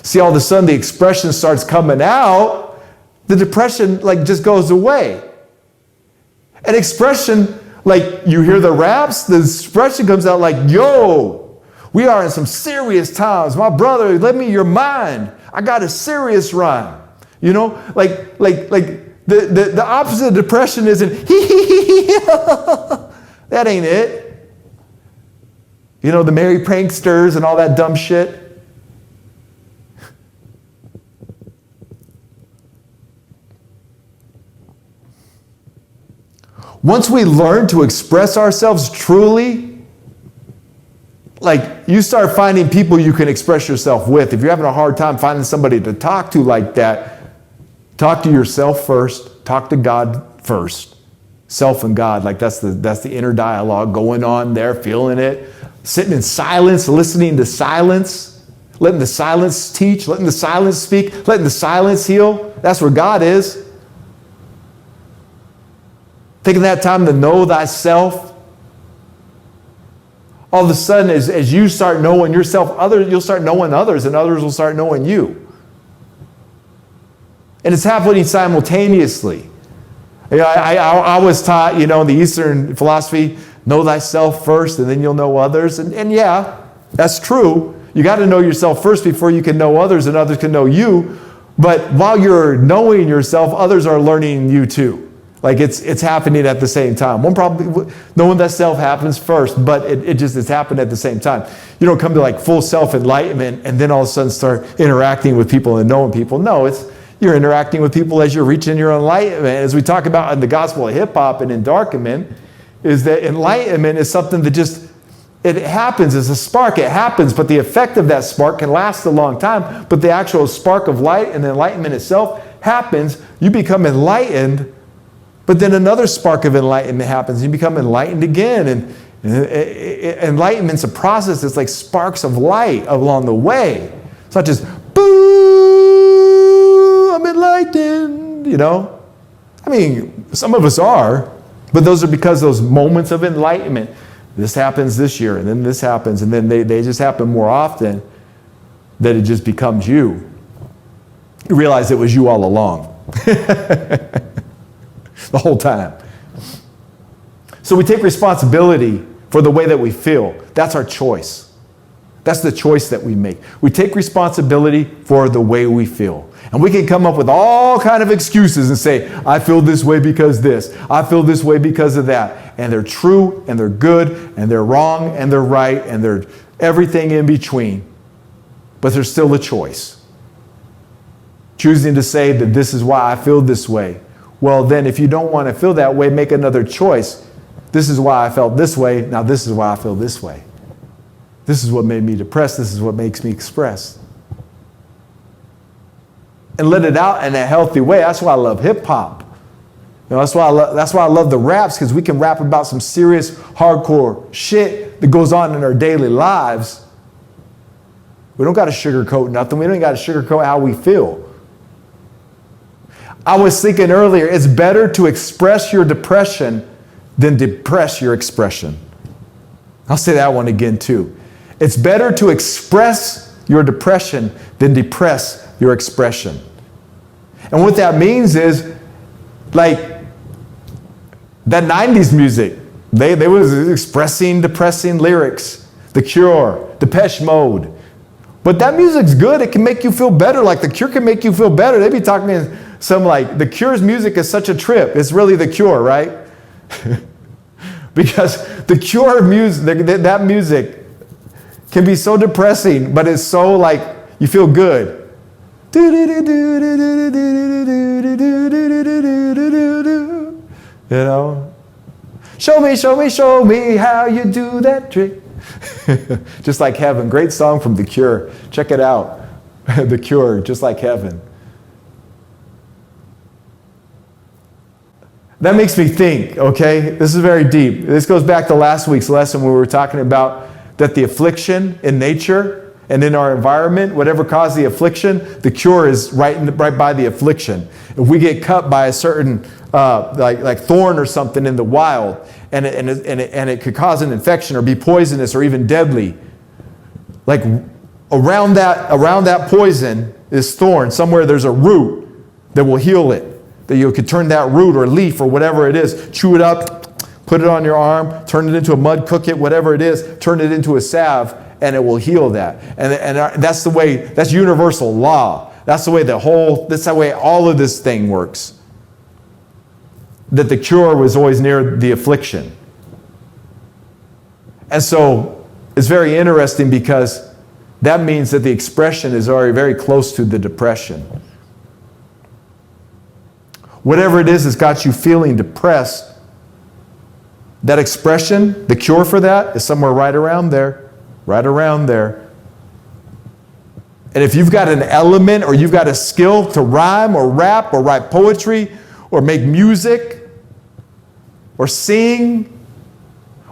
See, all of a sudden the expression starts coming out. The depression just goes away. And expression, you hear the raps, the expression comes out we are in some serious times. My brother, lend me your mind. I got a serious rhyme. The opposite of depression isn't that ain't it. The merry pranksters and all that dumb shit. Once we learn to express ourselves truly, you start finding people you can express yourself with. If you're having a hard time finding somebody to talk to like that, talk to yourself first. Talk to God first. Self and God, that's the inner dialogue going on there, feeling it. Sitting in silence, listening to silence. Letting the silence teach, letting the silence speak, letting the silence heal. That's where God is. Taking that time to know thyself. All of a sudden, as you start knowing yourself, you'll start knowing others, and others will start knowing you. And it's happening simultaneously. I was taught, in the Eastern philosophy, know thyself first, and then you'll know others. And yeah, that's true. You got to know yourself first before you can know others, and others can know you. But while you're knowing yourself, others are learning you too. It's happening at the same time. Knowing that self happens first, but it's happened at the same time. You don't come to full self-enlightenment and then all of a sudden start interacting with people and knowing people. No, you're interacting with people as you're reaching your enlightenment. As we talk about in the Gospel of Hip Hop and in Darkenment, is that enlightenment is something that it happens. It's a spark. It happens, but the effect of that spark can last a long time. But the actual spark of light and the enlightenment itself happens. You become enlightened. But then another spark of enlightenment happens. You become enlightened again. And enlightenment's a process. It's like sparks of light along the way. It's not just, boo, I'm enlightened, some of us are. But those are because those moments of enlightenment. This happens this year, and then this happens, and then they just happen more often. that it just becomes you. You realize it was you all along. The whole time. So we take responsibility for the way that we feel. That's our choice. That's the choice that we make. We take responsibility for the way we feel. And we can come up with all kind of excuses and say, I feel this way because this. I feel this way because of that. And they're true, and they're good, and they're wrong, and they're right, and they're everything in between. But there's still a choice. Choosing to say that this is why I feel this way. Well, then if you don't want to feel that way, make another choice. This is why I felt this way. Now this is why I feel this way. This is what made me depressed. This is what makes me express. And let it out in a healthy way. That's why I love hip hop. That's why I love the raps, because we can rap about some serious, hardcore shit that goes on in our daily lives. We don't got to sugarcoat nothing. We don't got to sugarcoat how we feel. I was thinking earlier, it's better to express your depression than depress your expression. I'll say that one again too. It's better to express your depression than depress your expression. And what that means is, like, that 90s music, they was expressing depressing lyrics. The Cure, Depeche Mode. But that music's good. It can make you feel better. Like The Cure can make you feel better. They be talking in some, like, The Cure's music is such a trip. It's really The Cure, right? Because The Cure music, that music can be so depressing, but it's so, like, you feel good. You know? Show me how you do that trick. Just like heaven. Great song from The Cure. Check it out. The Cure, Just Like Heaven. That makes me think, okay? This is very deep. This goes back to last week's lesson where we were talking about that the affliction in nature and in our environment, whatever caused the affliction, the cure is right by the affliction. If we get cut by a certain like thorn or something in the wild, and it could cause an infection or be poisonous or even deadly, like around that poison is thorn. Somewhere there's a root that will heal it. That you could turn that root or leaf or whatever it is, chew it up, put it on your arm, turn it into a mud, cook it, whatever it is, turn it into a salve, and it will heal that. And that's the way, that's universal law. That's the way that's the way all of this thing works. That the cure was always near the affliction. And so it's very interesting because that means that the expression is already very close to the depression. Whatever it is that's got you feeling depressed, that expression, the cure for that is somewhere right around there. Right around there. And if you've got an element or you've got a skill to rhyme or rap or write poetry or make music or sing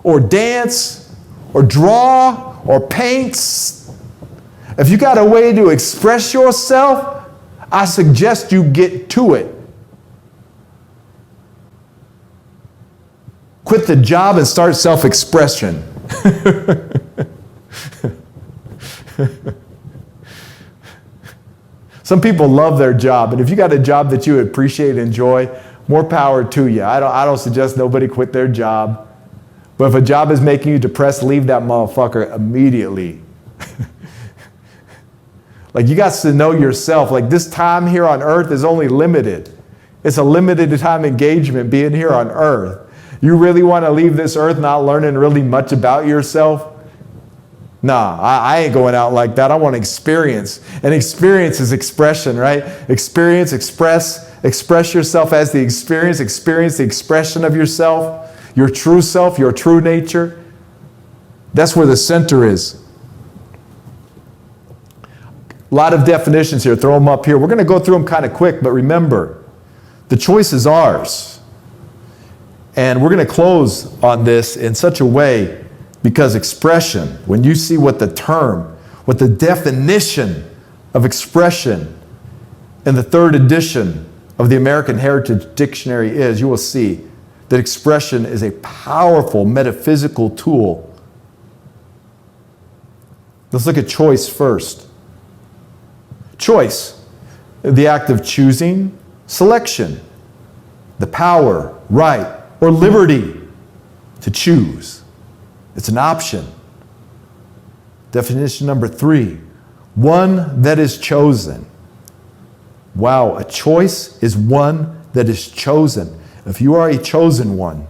or dance or draw or paint, if you got a way to express yourself, I suggest you get to it. Quit the job and start self-expression. Some people love their job, and if you got a job that you appreciate and enjoy, more power to you. I don't suggest nobody quit their job. But if a job is making you depressed, leave that motherfucker immediately. Like, you got to know yourself. Like, this time here on earth is only limited. It's a limited time engagement being here on earth. You really want to leave this earth not learning really much about yourself? Nah, I ain't going out like that. I want experience. And experience is expression, right? Experience, express yourself as the experience the expression of yourself, your true self, your true nature. That's where the center is. A lot of definitions here. Throw them up here. We're going to go through them kind of quick, but remember, the choice is ours. And we're going to close on this in such a way because expression, when you see what the definition of expression in the 3rd edition of the American Heritage Dictionary is, you will see that expression is a powerful metaphysical tool. Let's look at choice first. Choice, the act of choosing, selection, the power, right, or liberty to choose. It's an option. Definition number 3, one that is chosen. Wow, a choice is one that is chosen. If you are a chosen one,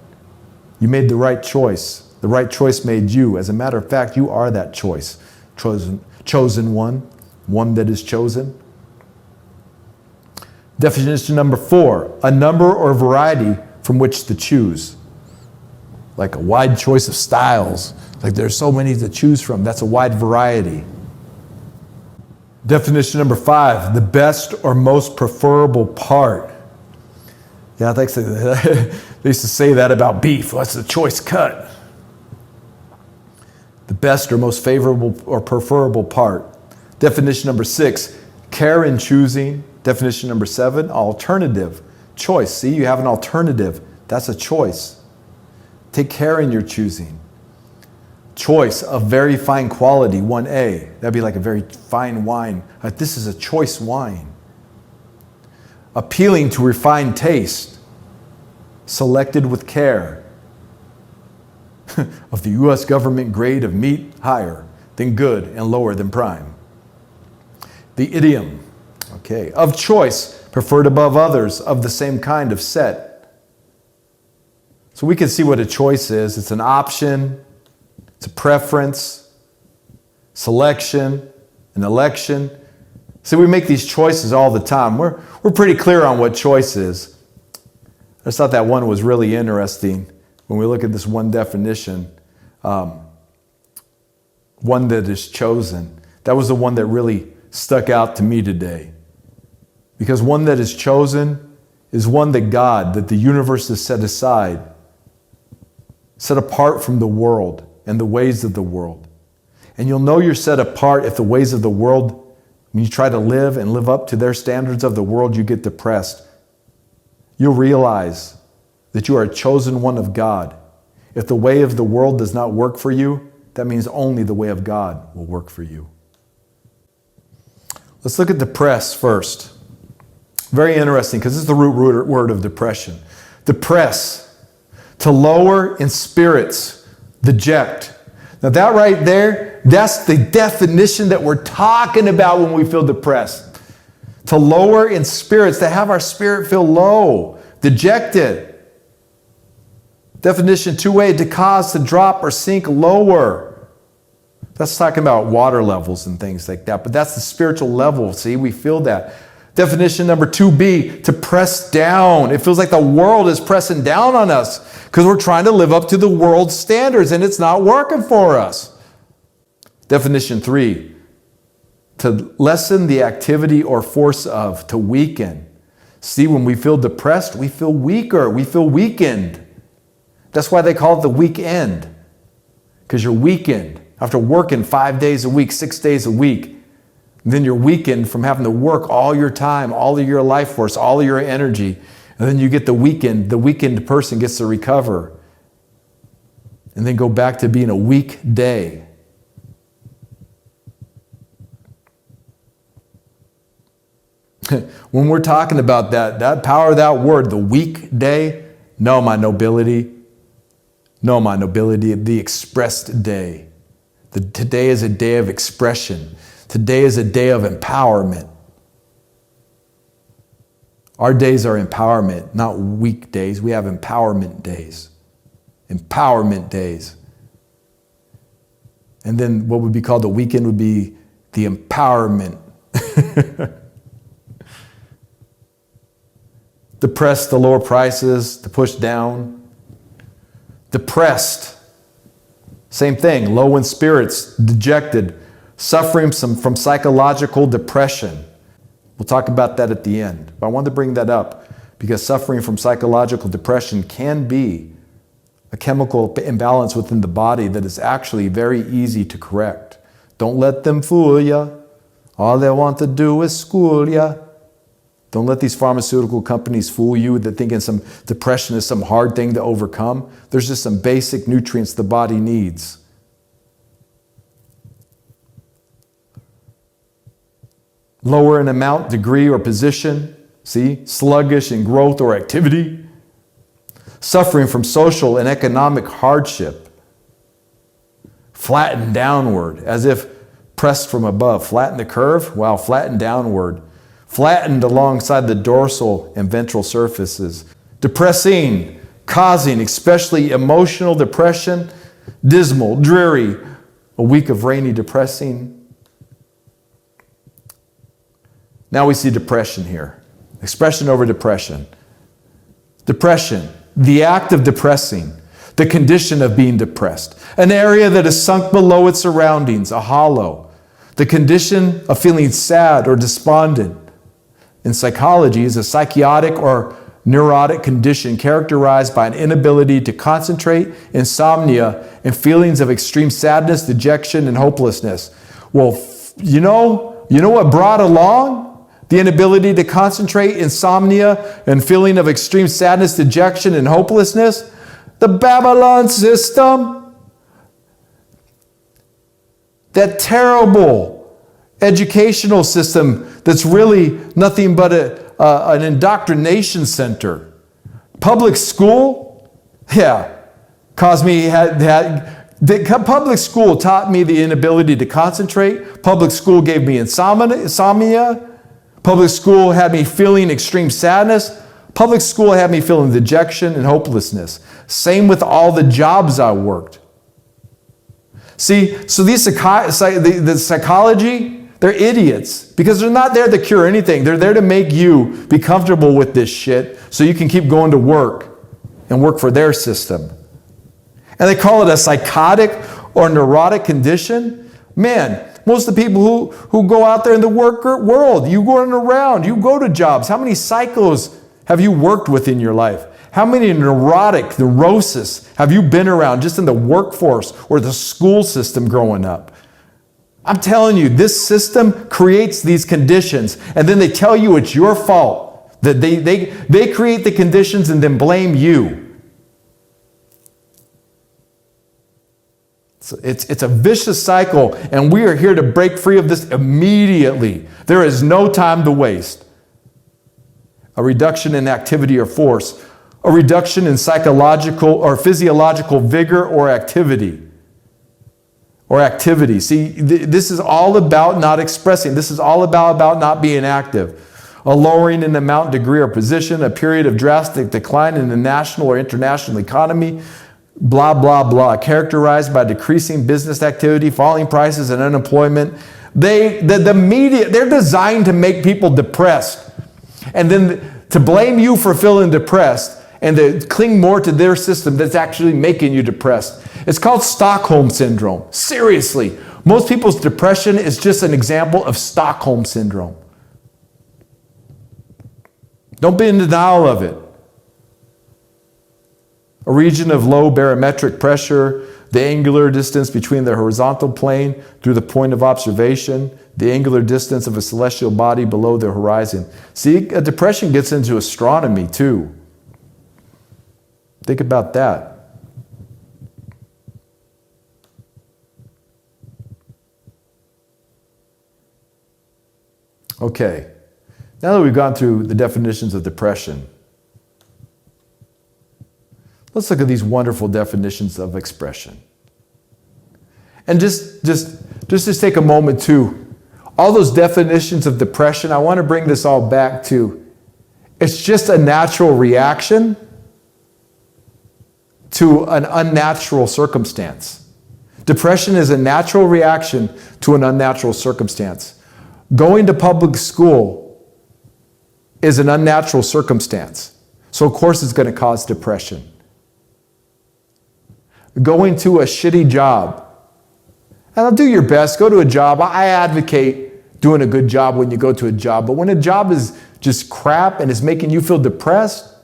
you made the right choice. The right choice made you. As a matter of fact, you are that choice. Chosen one that is chosen. Definition number 4, a number or variety from which to choose. Like a wide choice of styles. Like there's so many to choose from. That's a wide variety. Definition number 5, the best or most preferable part. Yeah, they used to say that about beef. What's the choice cut? The best or most favorable or preferable part. Definition number 6, care in choosing. Definition number 7, alternative. Choice. See, you have an alternative. That's a choice. Take care in your choosing. Choice of very fine quality, 1A. That'd be like a very fine wine. This is a choice wine. Appealing to refined taste. Selected with care. Of the U.S. government grade of meat, higher than good and lower than prime. The idiom. Okay. Of choice, preferred above others, of the same kind of set. So we can see what a choice is. It's an option. It's a preference, selection, an election. See, we make these choices all the time. We're pretty clear on what choice is. I just thought that one was really interesting when we look at this one definition. One that is chosen. That was the one that really stuck out to me today. Because one that is chosen is one that God, that the universe has set aside, set apart from the world and the ways of the world. And you'll know you're set apart if the ways of the world, when you try to live and live up to their standards of the world, you get depressed. You'll realize that you are a chosen one of God. If the way of the world does not work for you, that means only the way of God will work for you. Let's look at depress first. Very interesting, because this is the root word of depression. Depress, to lower in spirits, deject. Now that right there, that's the definition that we're talking about when we feel depressed. To lower in spirits, to have our spirit feel low, dejected. Definition 2A, to cause to drop or sink lower. That's talking about water levels and things like that, but that's the spiritual level. See, we feel that. Definition number 2B, to press down. It feels like the world is pressing down on us because we're trying to live up to the world's standards and it's not working for us. Definition 3, to lessen the activity or force of, to weaken. See, when we feel depressed, we feel weaker, we feel weakened. That's why they call it the weekend, because you're weakened after working 5 days a week, 6 days a week. Then you're weakened from having to work all your time, all of your life force, all of your energy. And then you get the weakened person gets to recover. And then go back to being a weak day. When we're talking about that power of that word, the weak day, no, my nobility, the expressed day. Today is a day of expression. Today is a day of empowerment. Our days are empowerment, not weekdays. We have empowerment days. Empowerment days. And then what would be called the weekend would be the empowerment. Depressed, the lower prices, to push down. Depressed, same thing, low in spirits, dejected, suffering from psychological depression. We'll talk about that at the end. But I wanted to bring that up because suffering from psychological depression can be a chemical imbalance within the body that is actually very easy to correct. Don't let them fool you. All they want to do is school you. Don't let these pharmaceutical companies fool you that thinking some depression is some hard thing to overcome. There's just some basic nutrients the body needs. lower in amount, degree, or position. See, sluggish in growth or activity. Suffering from social and economic hardship. Flattened downward, as if pressed from above. Flatten the curve? Wow, flattened downward. Flattened alongside the dorsal and ventral surfaces. Depressing, causing especially emotional depression. Dismal, dreary, a week of rainy, depressing. Now we see depression here. Expression over depression. Depression, the act of depressing, the condition of being depressed. An area that is sunk below its surroundings, a hollow. The condition of feeling sad or despondent. In psychology, is a psychotic or neurotic condition characterized by an inability to concentrate, insomnia, and feelings of extreme sadness, dejection, and hopelessness. Well, you know what brought along the inability to concentrate, insomnia, and feeling of extreme sadness, dejection, and hopelessness? The Babylon system. That terrible educational system that's really nothing but an indoctrination center. Public school, caused me, public school taught me the inability to concentrate. Public school gave me insomnia. Public school had me feeling extreme sadness. Public school had me feeling dejection and hopelessness. Same with all the jobs I worked. See, so the psychology, they're idiots because they're not there to cure anything. They're there to make you be comfortable with this shit so you can keep going to work and work for their system. And they call it a psychotic or neurotic condition. Man, most of the people who go out there in the work world, you going around, you go to jobs. How many psychos have you worked with in your life? How many neurosis have you been around just in the workforce or the school system growing up? I'm telling you, this system creates these conditions, and then they tell you it's your fault. That they create the conditions and then blame you. It's a vicious cycle, and we are here to break free of this immediately. There is no time to waste. A reduction in activity or force. A reduction in psychological or physiological vigor or activity. See, this is all about not expressing. This is all about not being active. A lowering in amount, degree, or position. A period of drastic decline in the national or international economy. Blah, blah, blah. Characterized by decreasing business activity, falling prices, and unemployment. The media, they're designed to make people depressed. And then to blame you for feeling depressed and to cling more to their system that's actually making you depressed. It's called Stockholm Syndrome. Seriously. Most people's depression is just an example of Stockholm Syndrome. Don't be in denial of it. A region of low barometric pressure, the angular distance between the horizontal plane through the point of observation, the angular distance of a celestial body below the horizon. See, a depression gets into astronomy too. Think about that. Okay, now that we've gone through the definitions of depression, let's look at these wonderful definitions of expression. And just take a moment too. All those definitions of depression, I want to bring this all back to, it's just a natural reaction to an unnatural circumstance. Depression is a natural reaction to an unnatural circumstance. Going to public school is an unnatural circumstance. So of course it's going to cause depression. Going to a shitty job. And I'll do your best, go to a job. I advocate doing a good job when you go to a job. But when a job is just crap and is making you feel depressed,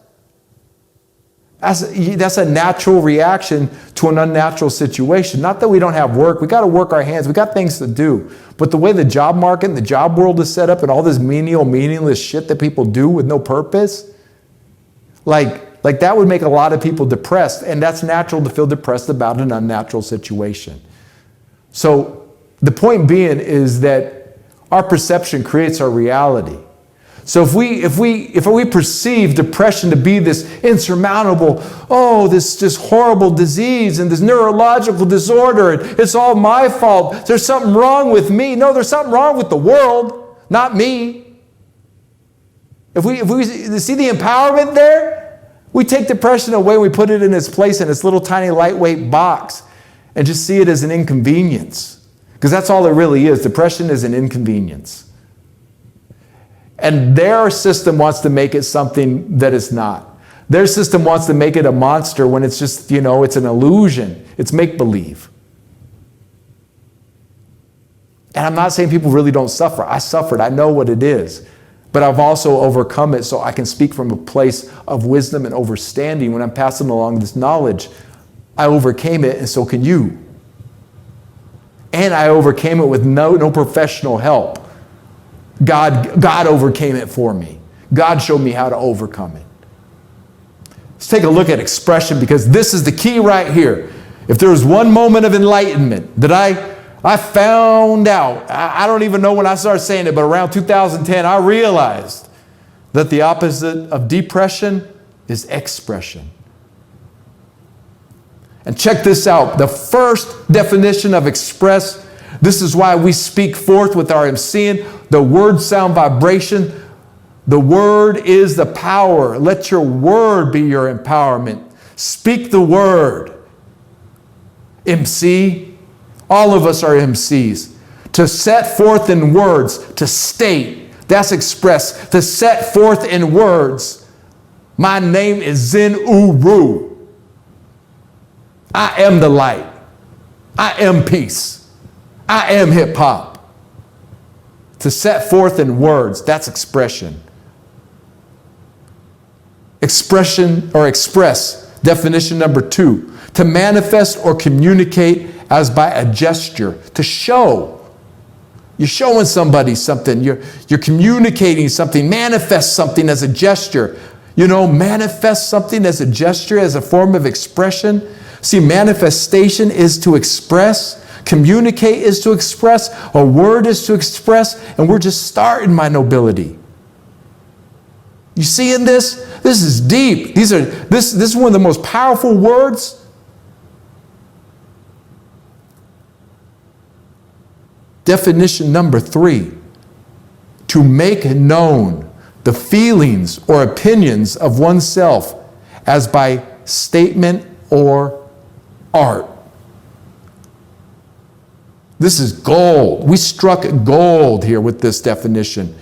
that's a natural reaction to an unnatural situation. Not that we don't have work. We got to work our hands. We got things to do. But the way the job market and the job world is set up and all this menial, meaningless shit that people do with no purpose, like that would make a lot of people depressed. And that's natural to feel depressed about an unnatural situation. So the point being is that Our perception creates our reality. So if we perceive depression to be this insurmountable, this horrible disease and this neurological disorder, and it's all my fault, there's something wrong with me. No, there's something wrong with the world, not me. If we see the empowerment there, we take depression away, we put it in its place in its little tiny lightweight box and just see it as an inconvenience. Because that's all it really is. Depression is an inconvenience. And their system wants to make it something that it's not. Their system wants to make it a monster when it's just, it's an illusion. It's make-believe. And I'm not saying people really don't suffer. I suffered. I know what it is. But I've also overcome it so I can speak from a place of wisdom and understanding. When I'm passing along this knowledge, I overcame it, and so can you. And I overcame it with no professional help. God overcame it for me. God showed me how to overcome it. Let's take a look at expression, because this is the key right here. If there was one moment of enlightenment that I found out, I don't even know when I started saying it, but around 2010, I realized that the opposite of depression is expression. And check this out. The first definition of express, this is why we speak forth with our emceeing. The word sound vibration. The word is the power. Let your word be your empowerment. Speak the word. MC. All of us are MCs. To set forth in words, to state, that's express. To set forth in words. My name is Zin Uru. I am the light. I am peace. I am hip hop. To set forth in words, that's expression. Expression or express, definition number 2. To manifest or communicate as by a gesture. To show. You're showing somebody something. You're communicating something. Manifest something as a gesture. Manifest something as a gesture, as a form of expression. See, manifestation is to express. Communicate is to express. A word is to express. And we're just starting, my nobility. You see in this? This is deep. This is one of the most powerful words. Definition number 3. To make known the feelings or opinions of oneself as by statement or art. This is gold. We struck gold here with this definition.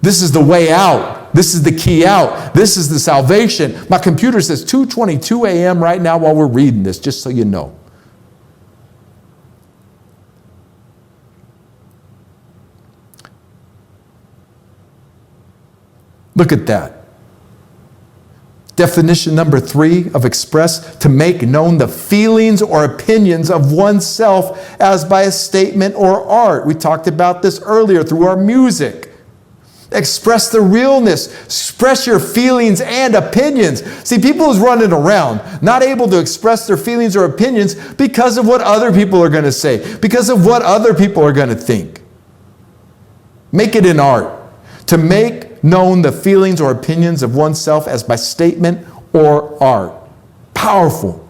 This is the way out. This is the key out. This is the salvation. My computer says 2:22 a.m. right now while we're reading this, just so you know. Look at that. Definition number 3 of express, to make known the feelings or opinions of oneself as by a statement or art. We talked about this earlier through our music. Express the realness. Express your feelings and opinions. See, people is running around, not able to express their feelings or opinions because of what other people are going to say, because of what other people are going to think. Make it in art. To make known the feelings or opinions of oneself as by statement or art. Powerful.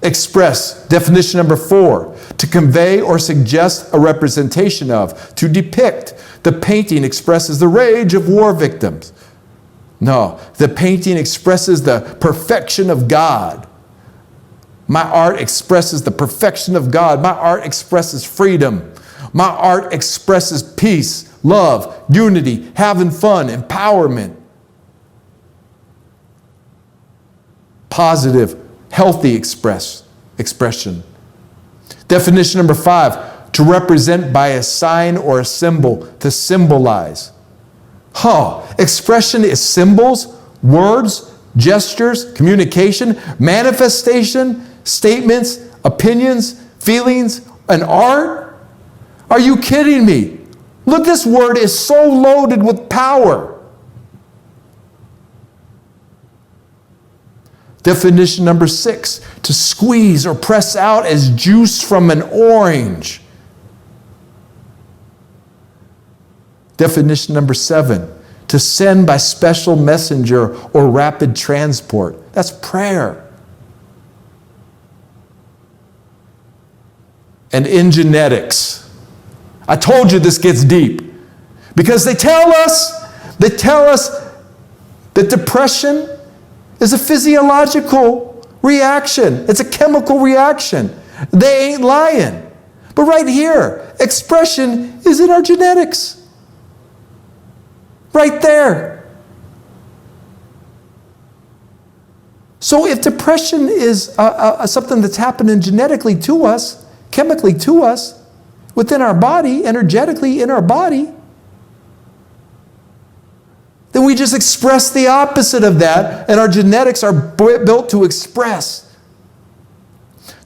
Express, definition number 4, to convey or suggest a representation of, to depict. The painting expresses the rage of war victims. No, the painting expresses the perfection of God. My art expresses the perfection of God. My art expresses freedom. My art expresses peace, love, unity, having fun, empowerment. Positive, healthy expression. Definition number 5, to represent by a sign or a symbol, to symbolize. Expression is symbols, words, gestures, communication, manifestation, statements, opinions, feelings, and art? Are you kidding me? Look, this word is so loaded with power. Definition number 6, to squeeze or press out as juice from an orange. Definition number 7, to send by special messenger or rapid transport. That's prayer. And in genetics, I told you this gets deep, because they tell us that depression is a physiological reaction. It's a chemical reaction. They ain't lying. But right here, expression is in our genetics. Right there. So if depression is something that's happening genetically to us, chemically to us, within our body, energetically in our body, then we just express the opposite of that, and our genetics are built to express,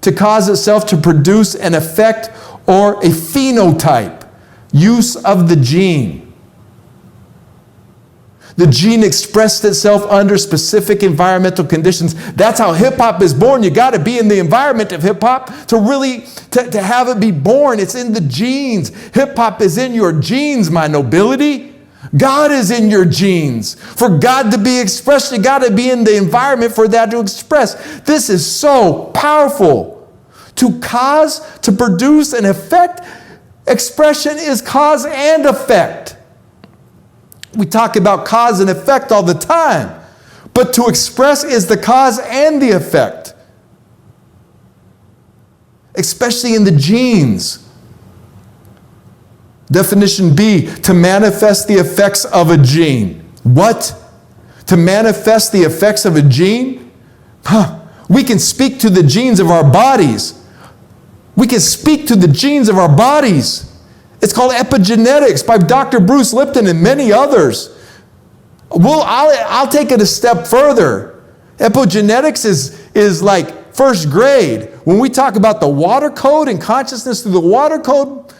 to cause itself to produce an effect or a phenotype, use of the gene. The gene expressed itself under specific environmental conditions. That's how hip-hop is born. You got to be in the environment of hip-hop to really, to have it be born. It's in the genes. Hip-hop is in your genes, my nobility. God is in your genes. For God to be expressed, you got to be in the environment for that to express. This is so powerful. To cause, to produce an effect. Expression is cause and effect. We talk about cause and effect all the time. But to express is the cause and the effect. Especially in the genes. Definition B, to manifest the effects of a gene. What? To manifest the effects of a gene? We can speak to the genes of our bodies. We can speak to the genes of our bodies. It's called epigenetics by Dr. Bruce Lipton and many others. I'll take it a step further. Epigenetics is like first grade. When we talk about the water code and consciousness through the water code,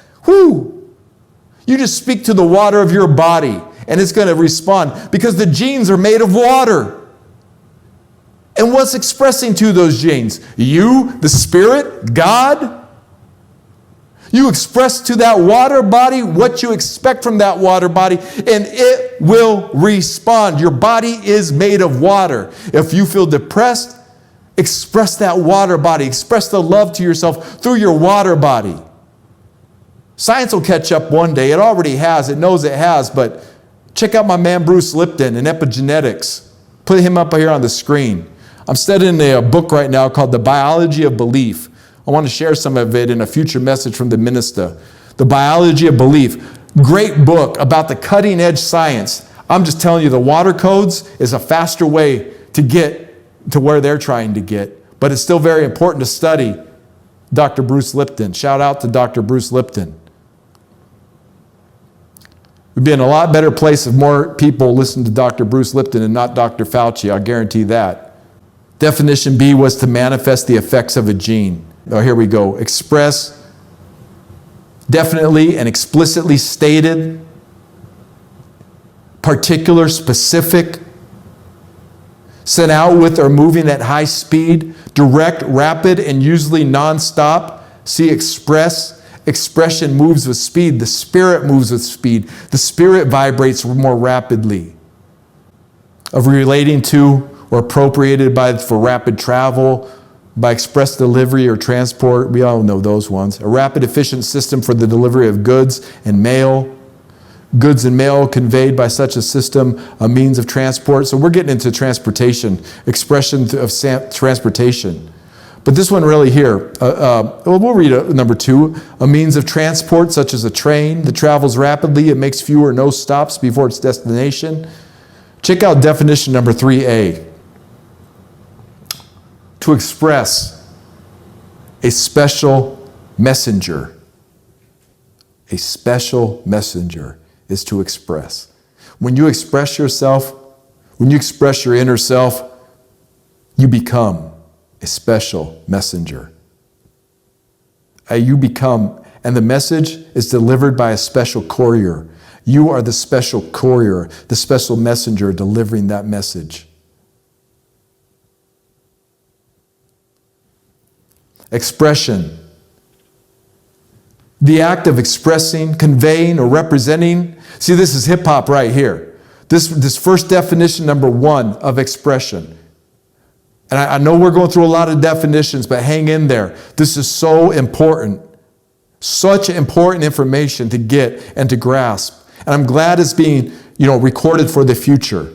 you just speak to the water of your body and it's going to respond because the genes are made of water. And what's expressing to those genes? You, the spirit, God. You express to that water body what you expect from that water body, and it will respond. Your body is made of water. If you feel depressed, express that water body. Express the love to yourself through your water body. Science will catch up one day. It already has. It knows it has, but check out my man Bruce Lipton in Epigenetics. Put him up here on the screen. I'm studying a book right now called The Biology of Belief. I want to share some of it in a future message from the Minista. The Biology of Belief. Great book about the cutting edge science. I'm just telling you, the water codes is a faster way to get to where they're trying to get. But it's still very important to study Dr. Bruce Lipton. Shout out to Dr. Bruce Lipton. We'd be in a lot better place if more people listened to Dr. Bruce Lipton and not Dr. Fauci. I guarantee that. Definition B was to manifest the effects of a gene. Oh, here we go. Express, definitely and explicitly stated, particular, specific, sent out with or moving at high speed, direct, rapid, and usually non-stop. See, express. Expression moves with speed. The spirit moves with speed. The spirit vibrates more rapidly. Of relating to or appropriated by for rapid travel, by express delivery or transport. We all know those ones. A rapid, efficient system for the delivery of goods and mail. Goods and mail conveyed by such a system, a means of transport. So we're getting into transportation, expression of transportation. But this one really here, we'll read number 2. A means of transport such as a train that travels rapidly. It makes few or no stops before its destination. Check out definition number 3A. To express a special messenger. A special messenger is to express. When you express yourself, when you express your inner self, you become a special messenger. You become, and the message is delivered by a special courier. You are the special courier, the special messenger delivering that message. Expression The act of expressing, conveying, or representing. See, this is hip hop right here. This first definition, number 1 of expression. And I know we're going through a lot of definitions, but hang in there. This is so important. Such important information to get and to grasp. And I'm glad it's being, recorded for the future.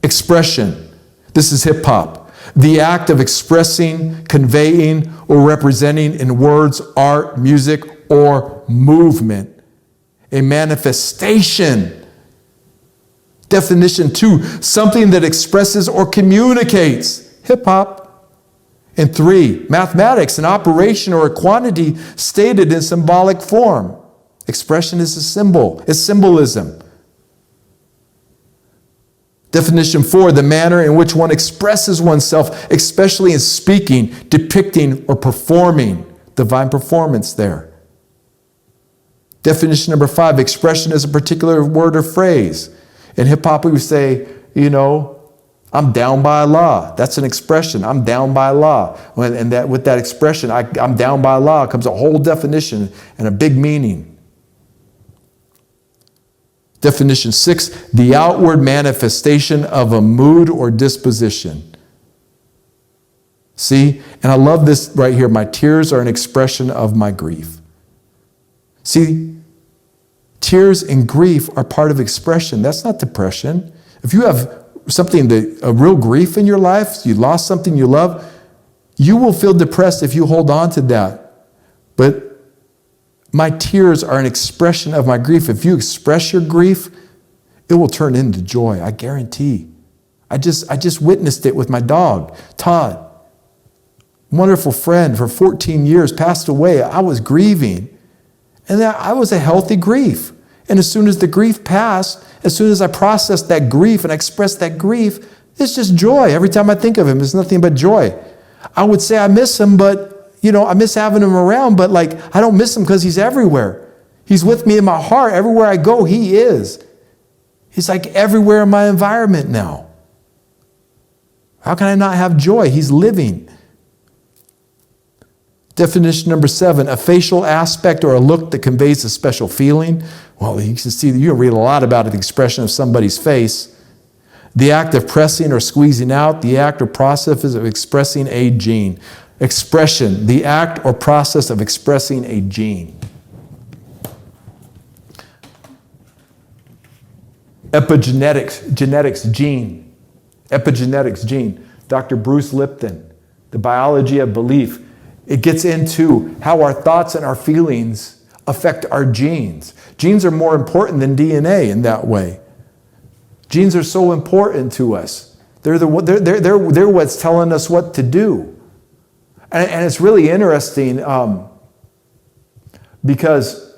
Expression. This is hip hop. The act of expressing, conveying, or representing in words, art, music, or movement. A manifestation. Definition 2, something that expresses or communicates. Hip hop. And 3, mathematics, an operation or a quantity stated in symbolic form. Expression is a symbol. It's symbolism. Definition 4, the manner in which one expresses oneself, especially in speaking, depicting, or performing. Divine performance there. Definition number 5, expression is a particular word or phrase. In hip hop, we would say, I'm down by Allah. That's an expression. I'm down by Allah. And that with that expression, I'm down by Allah, comes a whole definition and a big meaning. Definition 6, the outward manifestation of a mood or disposition. See? And I love this right here. My tears are an expression of my grief. See? Tears and grief are part of expression. That's not depression. If you have a real grief in your life, you lost something you love, you will feel depressed if you hold on to that. But my tears are an expression of my grief. If you express your grief, it will turn into joy, I guarantee. I just witnessed it with my dog, Todd. Wonderful friend for 14 years, passed away. I was grieving. And I was a healthy grief. And as soon as the grief passed, as soon as I processed that grief and I expressed that grief, it's just joy. Every time I think of him, it's nothing but joy. I would say I miss him, but, I miss having him around, but I don't miss him because he's everywhere. He's with me in my heart. Everywhere I go, he is. He's everywhere in my environment now. How can I not have joy? He's living. Definition number 7, a facial aspect or a look that conveys a special feeling. Well, you can see, you can read a lot about the expression of somebody's face. The act of pressing or squeezing out, the act or process of expressing a gene. Expression, the act or process of expressing a gene. Epigenetics gene. Epigenetics gene. Dr. Bruce Lipton, The Biology of Belief. It gets into how our thoughts and our feelings affect our genes. Genes are more important than DNA in that way. Genes are so important to us. They're what's telling us what to do. And it's really interesting because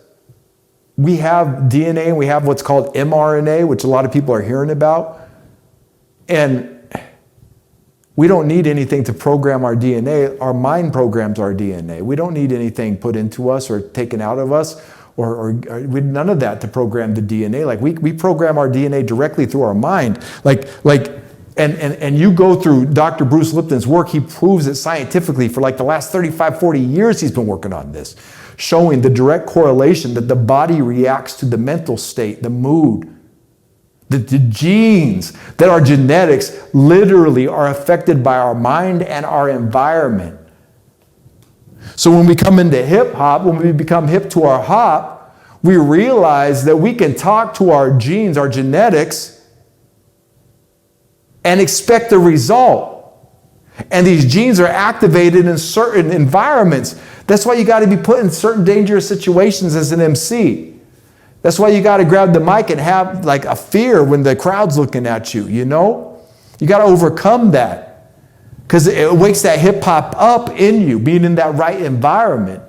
we have DNA and we have what's called mRNA, which a lot of people are hearing about. And we don't need anything to program our DNA. Our mind programs our DNA. We don't need anything put into us or taken out of us or none of that to program the DNA. We program our DNA directly through our mind. And you go through Dr. Bruce Lipton's work, he proves it scientifically for the last 35, 40 years he's been working on this, showing the direct correlation that the body reacts to the mental state, the mood, the genes, that our genetics literally are affected by our mind and our environment. So when we come into hip hop, when we become hip to our hop, we realize that we can talk to our genes, our genetics, and expect a result. And these genes are activated in certain environments. That's why you got to be put in certain dangerous situations as an MC. That's why you got to grab the mic and have a fear when the crowd's looking at you, You got to overcome that because it wakes that hip hop up in you, being in that right environment.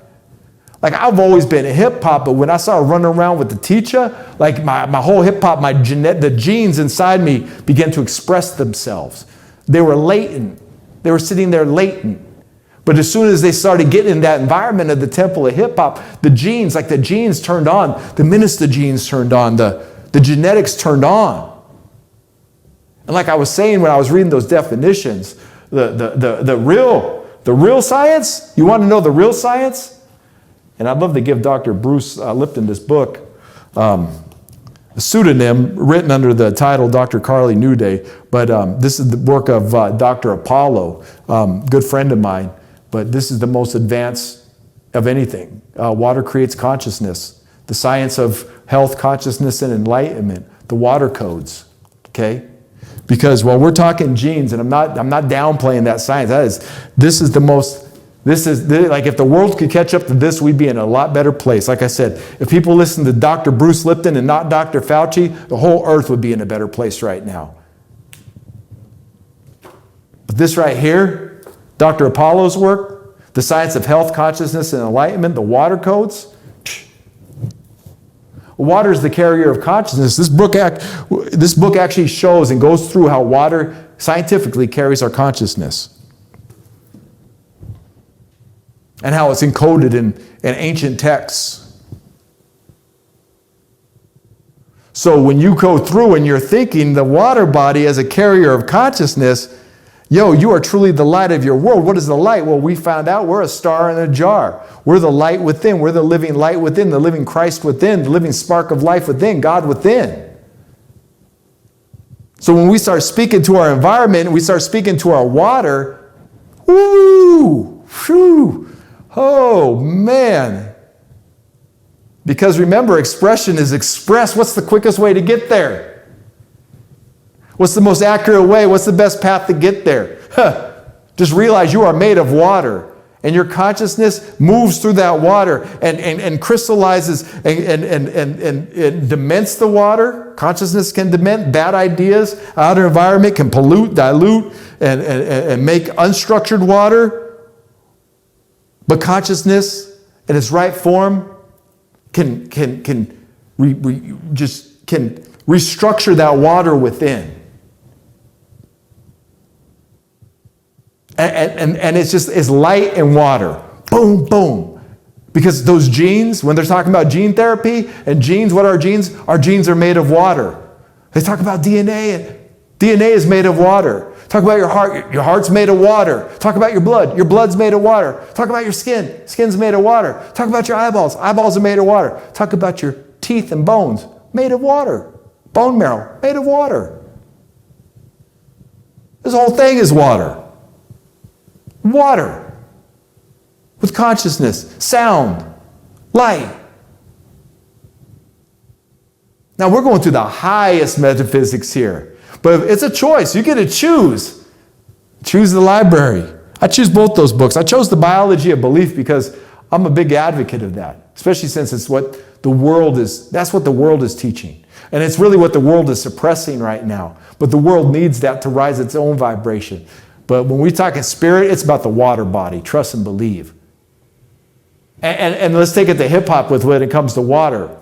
I've always been a hip hop, but when I started running around with the teacher, my whole hip hop, the genes inside me began to express themselves. They were latent. They were sitting there latent. But as soon as they started getting in that environment of the temple of hip hop, the genes turned on, the Minista genes turned on, the genetics turned on. And like I was saying when I was reading those definitions, the real science, you want to know the real science? And I'd love to give Dr. Bruce Lipton this book, a pseudonym written under the title Dr. Carly Newday. But this is the work of Dr. Apollo, good friend of mine. But this is the most advanced of anything. Water creates consciousness. The science of health, consciousness, and enlightenment. The water codes. Okay? Because while we're talking genes, and I'm not downplaying that science. This is like if the world could catch up to this, we'd be in a lot better place. Like I said, if people listen to Dr. Bruce Lipton and not Dr. Fauci, the whole earth would be in a better place right now. But this right here, Dr. Apollo's work, the science of health, consciousness, and enlightenment, the water codes. Water is the carrier of consciousness. This book actually shows and goes through how water scientifically carries our consciousness. And how it's encoded in ancient texts. So when you go through and you're thinking the water body as a carrier of consciousness, you are truly the light of your world. What is the light? Well, we found out we're a star in a jar. We're the light within. We're the living light within, the living Christ within, the living spark of life within, God within. So when we start speaking to our environment, we start speaking to our water, whoo, whew, oh man. Because remember, expression is express. What's the quickest way to get there? What's the most accurate way? What's the best path to get there? Just realize you are made of water. And your consciousness moves through that water and crystallizes and dements the water. Consciousness can dement. Bad ideas, outer environment can pollute, dilute, and make unstructured water. But consciousness in its right form can restructure that water within. And it's light and water. Boom, boom. Because those genes, when they're talking about gene therapy and genes, what are genes? Our genes are made of water. They talk about DNA, and DNA is made of water. Talk about your heart's made of water. Talk about your blood's made of water. Talk about your skin's made of water. Talk about your eyeballs are made of water. Talk about your teeth and bones, made of water. Bone marrow, made of water. This whole thing is water. Water with consciousness, sound, light. Now we're going through the highest metaphysics here, but it's a choice. You get to choose. Choose the library. I choose both those books. I chose The Biology of Belief because I'm a big advocate of that, especially since it's what the world is. That's what the world is teaching, and it's really what the world is suppressing right now. But the world needs that to rise its own vibration. But when we talk in spirit, it's about the water body. Trust and believe. And let's take it to hip-hop with when it comes to water.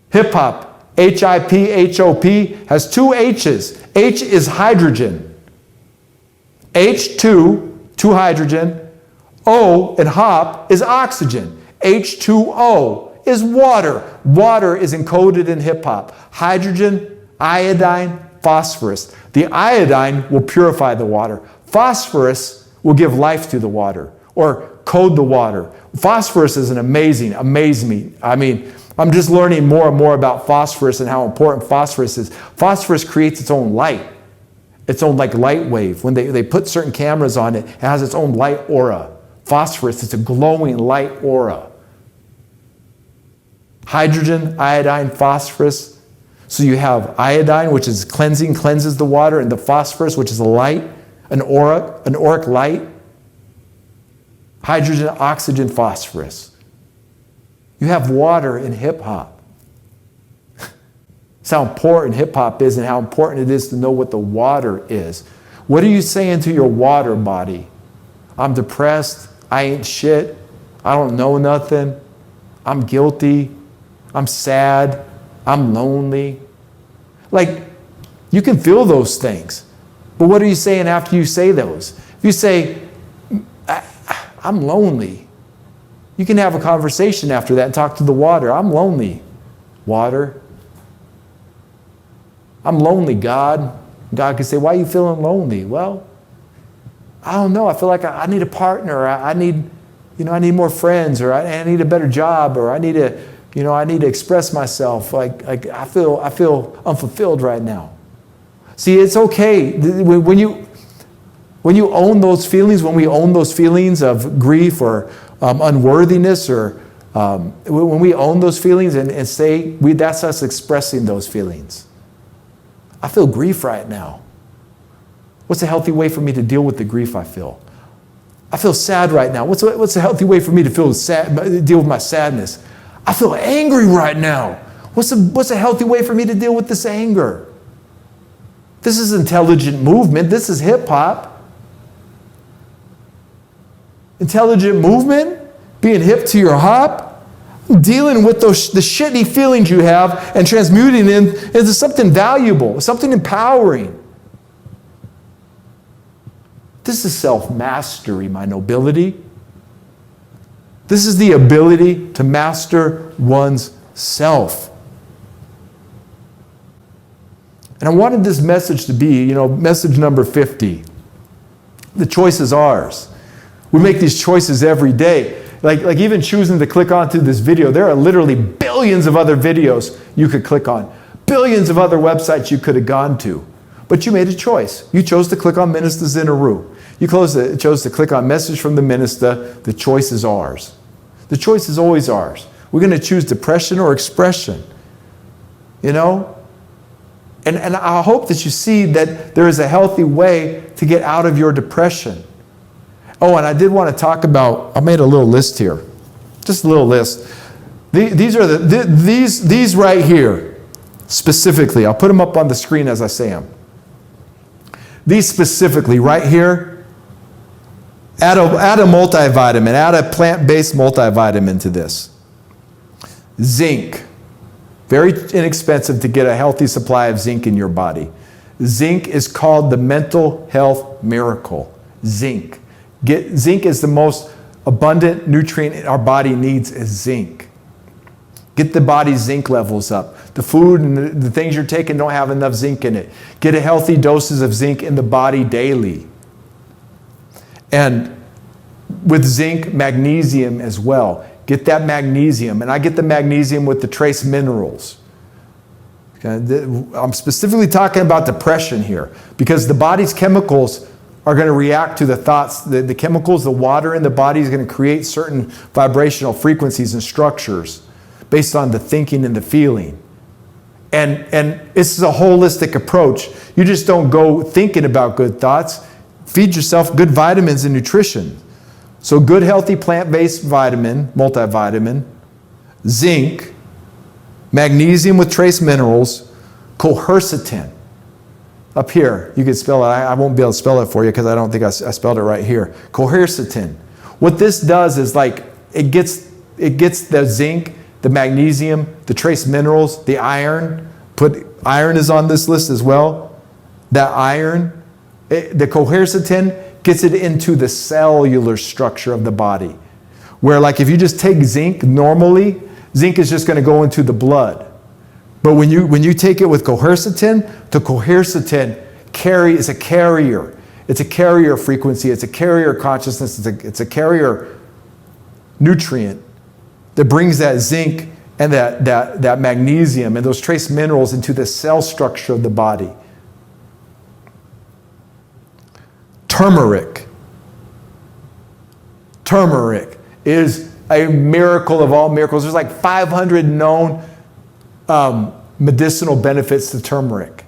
Hip-hop, H-I-P-H-O-P, has two H's. H is hydrogen. H2, two hydrogen. O in hop is oxygen. H2O is water. Water is encoded in hip-hop. Hydrogen, iodine, phosphorus. The iodine will purify the water. Phosphorus will give life to the water or code the water. Phosphorus is amaze me. I mean, I'm just learning more and more about phosphorus and how important phosphorus is. Phosphorus creates its own light, its own like light wave. When they put certain cameras on it, it has its own light aura. Phosphorus, it's a glowing light aura. Hydrogen, iodine, phosphorus. So you have iodine, which is cleanses the water, and the phosphorus, which is a light, an auric light. Hydrogen, oxygen, phosphorus. You have water in hip-hop. That's how important hip-hop is and how important it is to know what the water is. What are you saying to your water body? I'm depressed. I ain't shit. I don't know nothing. I'm guilty. I'm sad. I'm lonely. Like, you can feel those things. But what are you saying after you say those? If you say, I'm lonely, you can have a conversation after that and talk to the water. I'm lonely, water. I'm lonely, God. God can say, why are you feeling lonely? Well, I don't know. I feel like I need a partner. I need I need more friends, or I need a better job, or I need to express myself. Like I feel unfulfilled right now. See, it's okay when you own those feelings. When we own those feelings of grief or unworthiness, or when we own those feelings and say that's us expressing those feelings. I feel grief right now. What's a healthy way for me to deal with the grief I feel? I feel sad right now. What's a healthy way for me to deal with my sadness? I feel angry right now. What's a healthy way for me to deal with this anger? This is intelligent movement. This is hip hop. Intelligent movement, being hip to your hop, dealing with the shitty feelings you have and transmuting them into something valuable, something empowering. This is self-mastery, my nobility. This is the ability to master one's self. And I wanted this message to be, message number 50. The choice is ours. We make these choices every day. Like even choosing to click onto this video, there are literally billions of other videos you could click on. Billions of other websites you could have gone to. But you made a choice. You chose to click on Minista Zin Uru. You chose to click on Message from the Minista. The choice is ours. The choice is always ours. We're going to choose depression or expression. And I hope that you see that there is a healthy way to get out of your depression. Oh, and I did want to talk about, I made a little list here. Just a little list. These are these right here, specifically. I'll put them up on the screen as I say them. These specifically, right here, add a multivitamin, add a plant-based multivitamin to this. Zinc. Very inexpensive to get a healthy supply of zinc in your body. Zinc is called the mental health miracle. Zinc. Zinc is the most abundant nutrient our body needs is zinc. Get the body's zinc levels up. The food and the things you're taking don't have enough zinc in it. Get a healthy doses of zinc in the body daily. And with zinc, magnesium as well. Get that magnesium. And I get the magnesium with the trace minerals. Okay? I'm specifically talking about depression here because the body's chemicals are going to react to the thoughts. The chemicals, the water in the body is going to create certain vibrational frequencies and structures based on the thinking and the feeling. And this is a holistic approach. You just don't go thinking about good thoughts. Feed yourself good vitamins and nutrition. So good, healthy, plant-based vitamin, multivitamin, zinc, magnesium with trace minerals, quercetin. Up here, you can spell it. I won't be able to spell it for you because I don't think I spelled it right here. Quercetin. What this does is it gets the zinc, the magnesium, the trace minerals, the iron. Iron is on this list as well. That iron, the quercetin gets it into the cellular structure of the body. Where if you just take zinc normally, zinc is just going to go into the blood. But when you take it with quercetin, the quercetin is a carrier. It's a carrier frequency. It's a carrier consciousness. It's a carrier nutrient that brings that zinc and that magnesium and those trace minerals into the cell structure of the body. Turmeric. Turmeric is a miracle of all miracles. There's 500 known medicinal benefits to turmeric.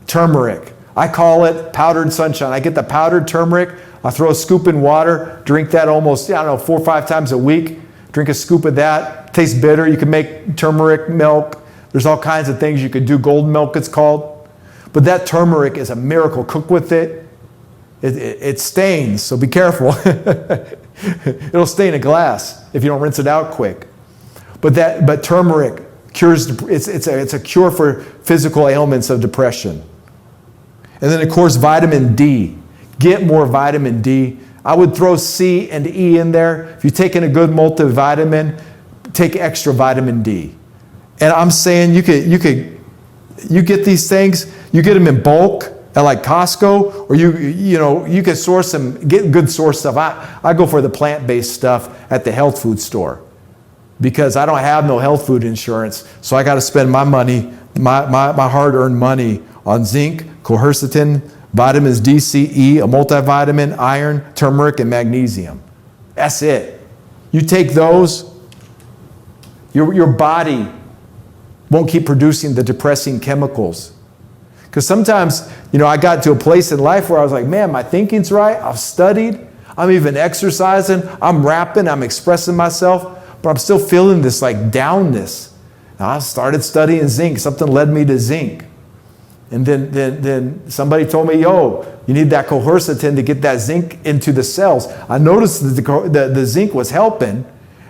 Turmeric. I call it powdered sunshine. I get the powdered turmeric. I throw a scoop in water, drink that almost, 4 or 5 times a week. Drink a scoop of that. Tastes bitter. You can make turmeric milk. There's all kinds of things you could do. Golden milk it's called. But that turmeric is a miracle. Cook with it. It stains, so be careful. It'll stain a glass if you don't rinse it out quick. But turmeric cures. It's a cure for physical ailments of depression. And then of course vitamin D. Get more vitamin D. I would throw C and E in there. If you're taking a good multivitamin, take extra vitamin D. And I'm saying you get these things. You get them in bulk. at like Costco, or you can source get good source stuff. I go for the plant-based stuff at the health food store because I don't have no health food insurance. So I got to spend my money, my hard-earned money on zinc, quercetin, vitamins D, C, E, a multivitamin, iron, turmeric, and magnesium. That's it. You take those, your body won't keep producing the depressing chemicals. Because sometimes, I got to a place in life where I was like, man, my thinking's right. I've studied. I'm even exercising. I'm rapping. I'm expressing myself. But I'm still feeling this like downness. Now I started studying zinc. Something led me to zinc. And then somebody told me, yo, you need that quercetin to get that zinc into the cells. I noticed that the zinc was helping.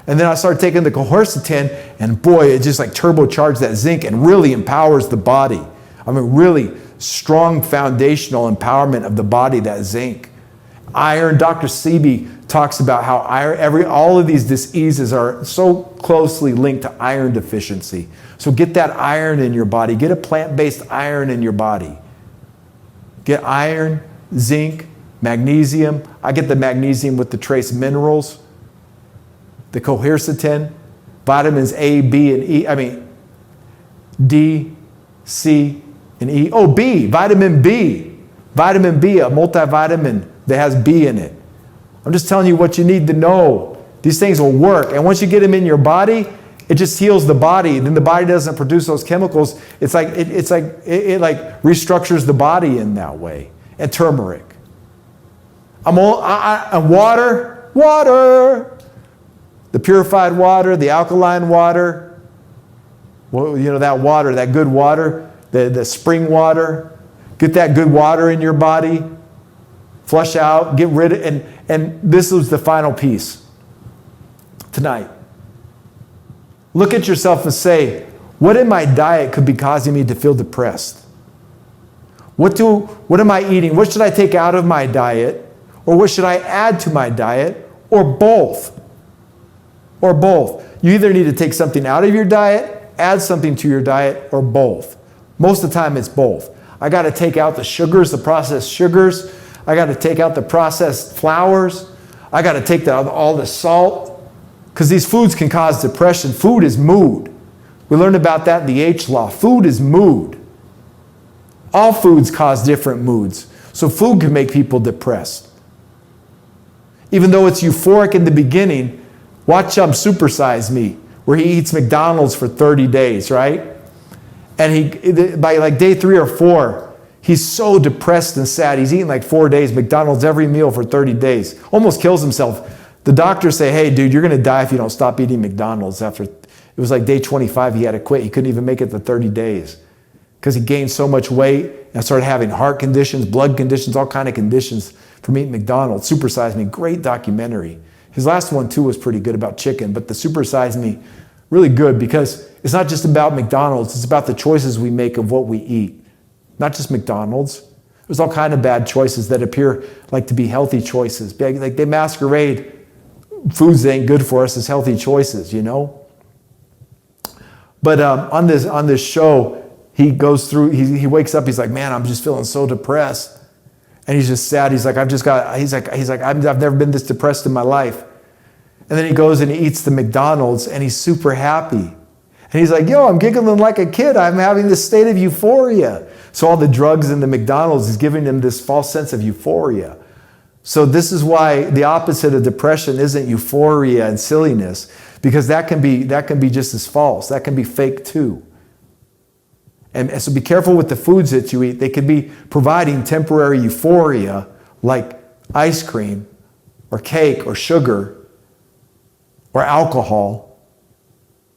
And then I started taking the quercetin, and boy, it just like turbocharged that zinc and really empowers the body. I mean, really strong foundational empowerment of the body, that zinc. Iron, Dr. Sebi talks about how all of these diseases are so closely linked to iron deficiency. So get that iron in your body. Get a plant-based iron in your body. Get iron, zinc, magnesium. I get the magnesium with the trace minerals, the quercetin, vitamins A, B, and E. D, C, and E. Oh, B, vitamin B. Vitamin B, a multivitamin that has B in it. I'm just telling you what you need to know. These things will work. And once you get them in your body, it just heals the body. Then the body doesn't produce those chemicals. It restructures the body in that way. And turmeric. And water. The purified water, the alkaline water. Well, that water, that good water, the spring water. Get that good water in your body. Flush out, get rid of it. And this was the final piece tonight. Look at yourself and say, what in my diet could be causing me to feel depressed? What am I eating? What should I take out of my diet? Or what should I add to my diet? Or both? Or both. You either need to take something out of your diet, add something to your diet, or both. Most of the time it's both. I got to take out the sugars, the processed sugars. I got to take out the processed flours. I got to take out all the salt. Because these foods can cause depression. Food is mood. We learned about that in the H law. Food is mood. All foods cause different moods. So food can make people depressed. Even though it's euphoric in the beginning, watch Super Size Me, where he eats McDonald's for 30 days, right? And by like day 3 or 4, he's so depressed and sad. He's eating like 4 days, McDonald's every meal for 30 days. Almost kills himself. The doctors say, hey, dude, you're going to die if you don't stop eating McDonald's. It was like day 25, he had to quit. He couldn't even make it to 30 days because he gained so much weight and started having heart conditions, blood conditions, all kind of conditions from eating McDonald's. Super Size Me, great documentary. His last one, too, was pretty good about chicken, but the Super Size Me, really good because it's not just about McDonald's. It's about the choices we make of what we eat. Not just McDonald's. There's all kind of bad choices that appear like to be healthy choices. Like they masquerade foods that ain't good for us as healthy choices, But on this show, he goes through. He wakes up. He's like, man, I'm just feeling so depressed, and he's just sad. He's like, I've never been this depressed in my life. And then he goes and he eats the McDonald's, and he's super happy. And he's like, yo, I'm giggling like a kid. I'm having this state of euphoria. So all the drugs in the McDonald's is giving him this false sense of euphoria. So this is why the opposite of depression isn't euphoria and silliness, because that can be just as false. That can be fake too. And so be careful with the foods that you eat. They could be providing temporary euphoria like ice cream or cake or sugar or alcohol.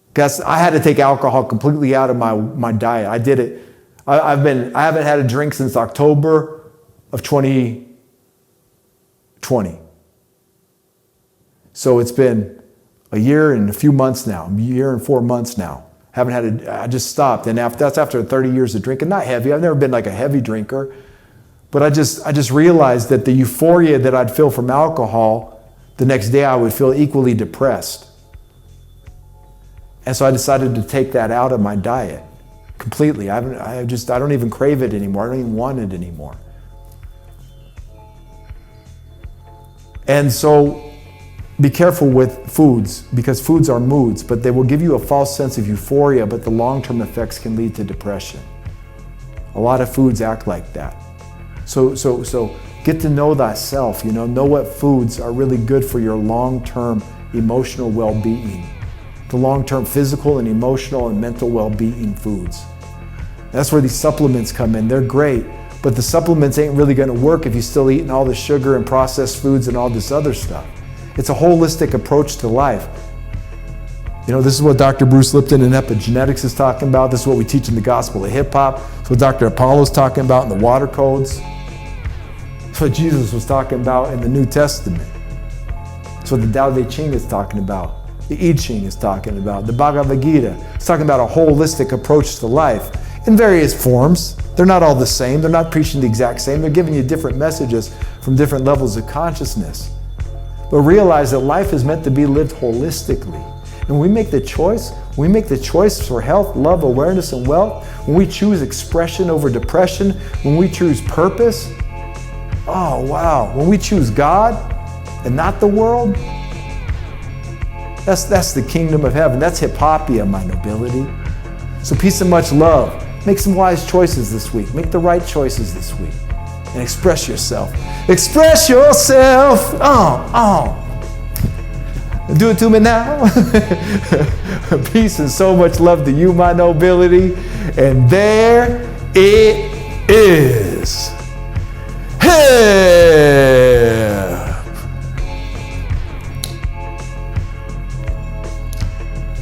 Because I had to take alcohol completely out of my diet. I did it. I haven't had a drink since October of 2020. So it's been a year and a few months now, a year and 4 months now. I just stopped. And that's after 30 years of drinking. Not heavy. I've never been like a heavy drinker. But I just realized that the euphoria that I'd feel from alcohol, the next day I would feel equally depressed. And so I decided to take that out of my diet. completely. I don't even crave it anymore. I don't even want it anymore. And so be careful with foods, because foods are moods, but they will give you a false sense of euphoria, but the long-term effects can lead to depression. A lot of foods act like that. So get to know thyself, know what foods are really good for your long-term emotional well-being. The long-term physical and emotional and mental well-being foods. That's where these supplements come in. They're great, but the supplements ain't really gonna work if you're still eating all the sugar and processed foods and all this other stuff. It's a holistic approach to life. This is what Dr. Bruce Lipton in Epigenetics is talking about. This is what we teach in the Gospel of Hip Hop. It's what Dr. Apollo's talking about in the Water Codes. It's what Jesus was talking about in the New Testament. It's what the Tao Te Ching is talking about. The I Ching is talking about. The Bhagavad Gita is talking about a holistic approach to life in various forms. They're not all the same. They're not preaching the exact same. They're giving you different messages from different levels of consciousness. But realize that life is meant to be lived holistically. And when we make the choice for health, love, awareness, and wealth, when we choose expression over depression, when we choose purpose, oh wow, when we choose God and not the world, that's the kingdom of heaven. That's Hippopia, my nobility. So peace and much love. Make some wise choices this week. Make the right choices this week. And express yourself. Express yourself. Do it to me now. Peace and so much love to you, my nobility. And there it is.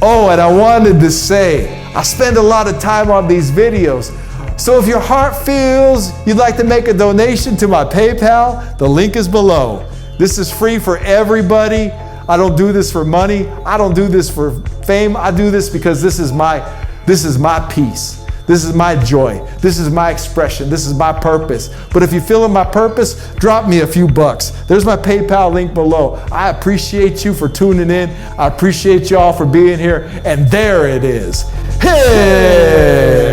Oh, and I wanted to say, I spend a lot of time on these videos. So if your heart feels you'd like to make a donation to my PayPal, the link is below. This is free for everybody. I don't do this for money. I don't do this for fame. I do this because this is my peace. This is my joy. This is my expression. This is my purpose. But if you're feeling my purpose, drop me a few bucks. There's my PayPal link below. I appreciate you for tuning in. I appreciate you all for being here. And there it is. Hey!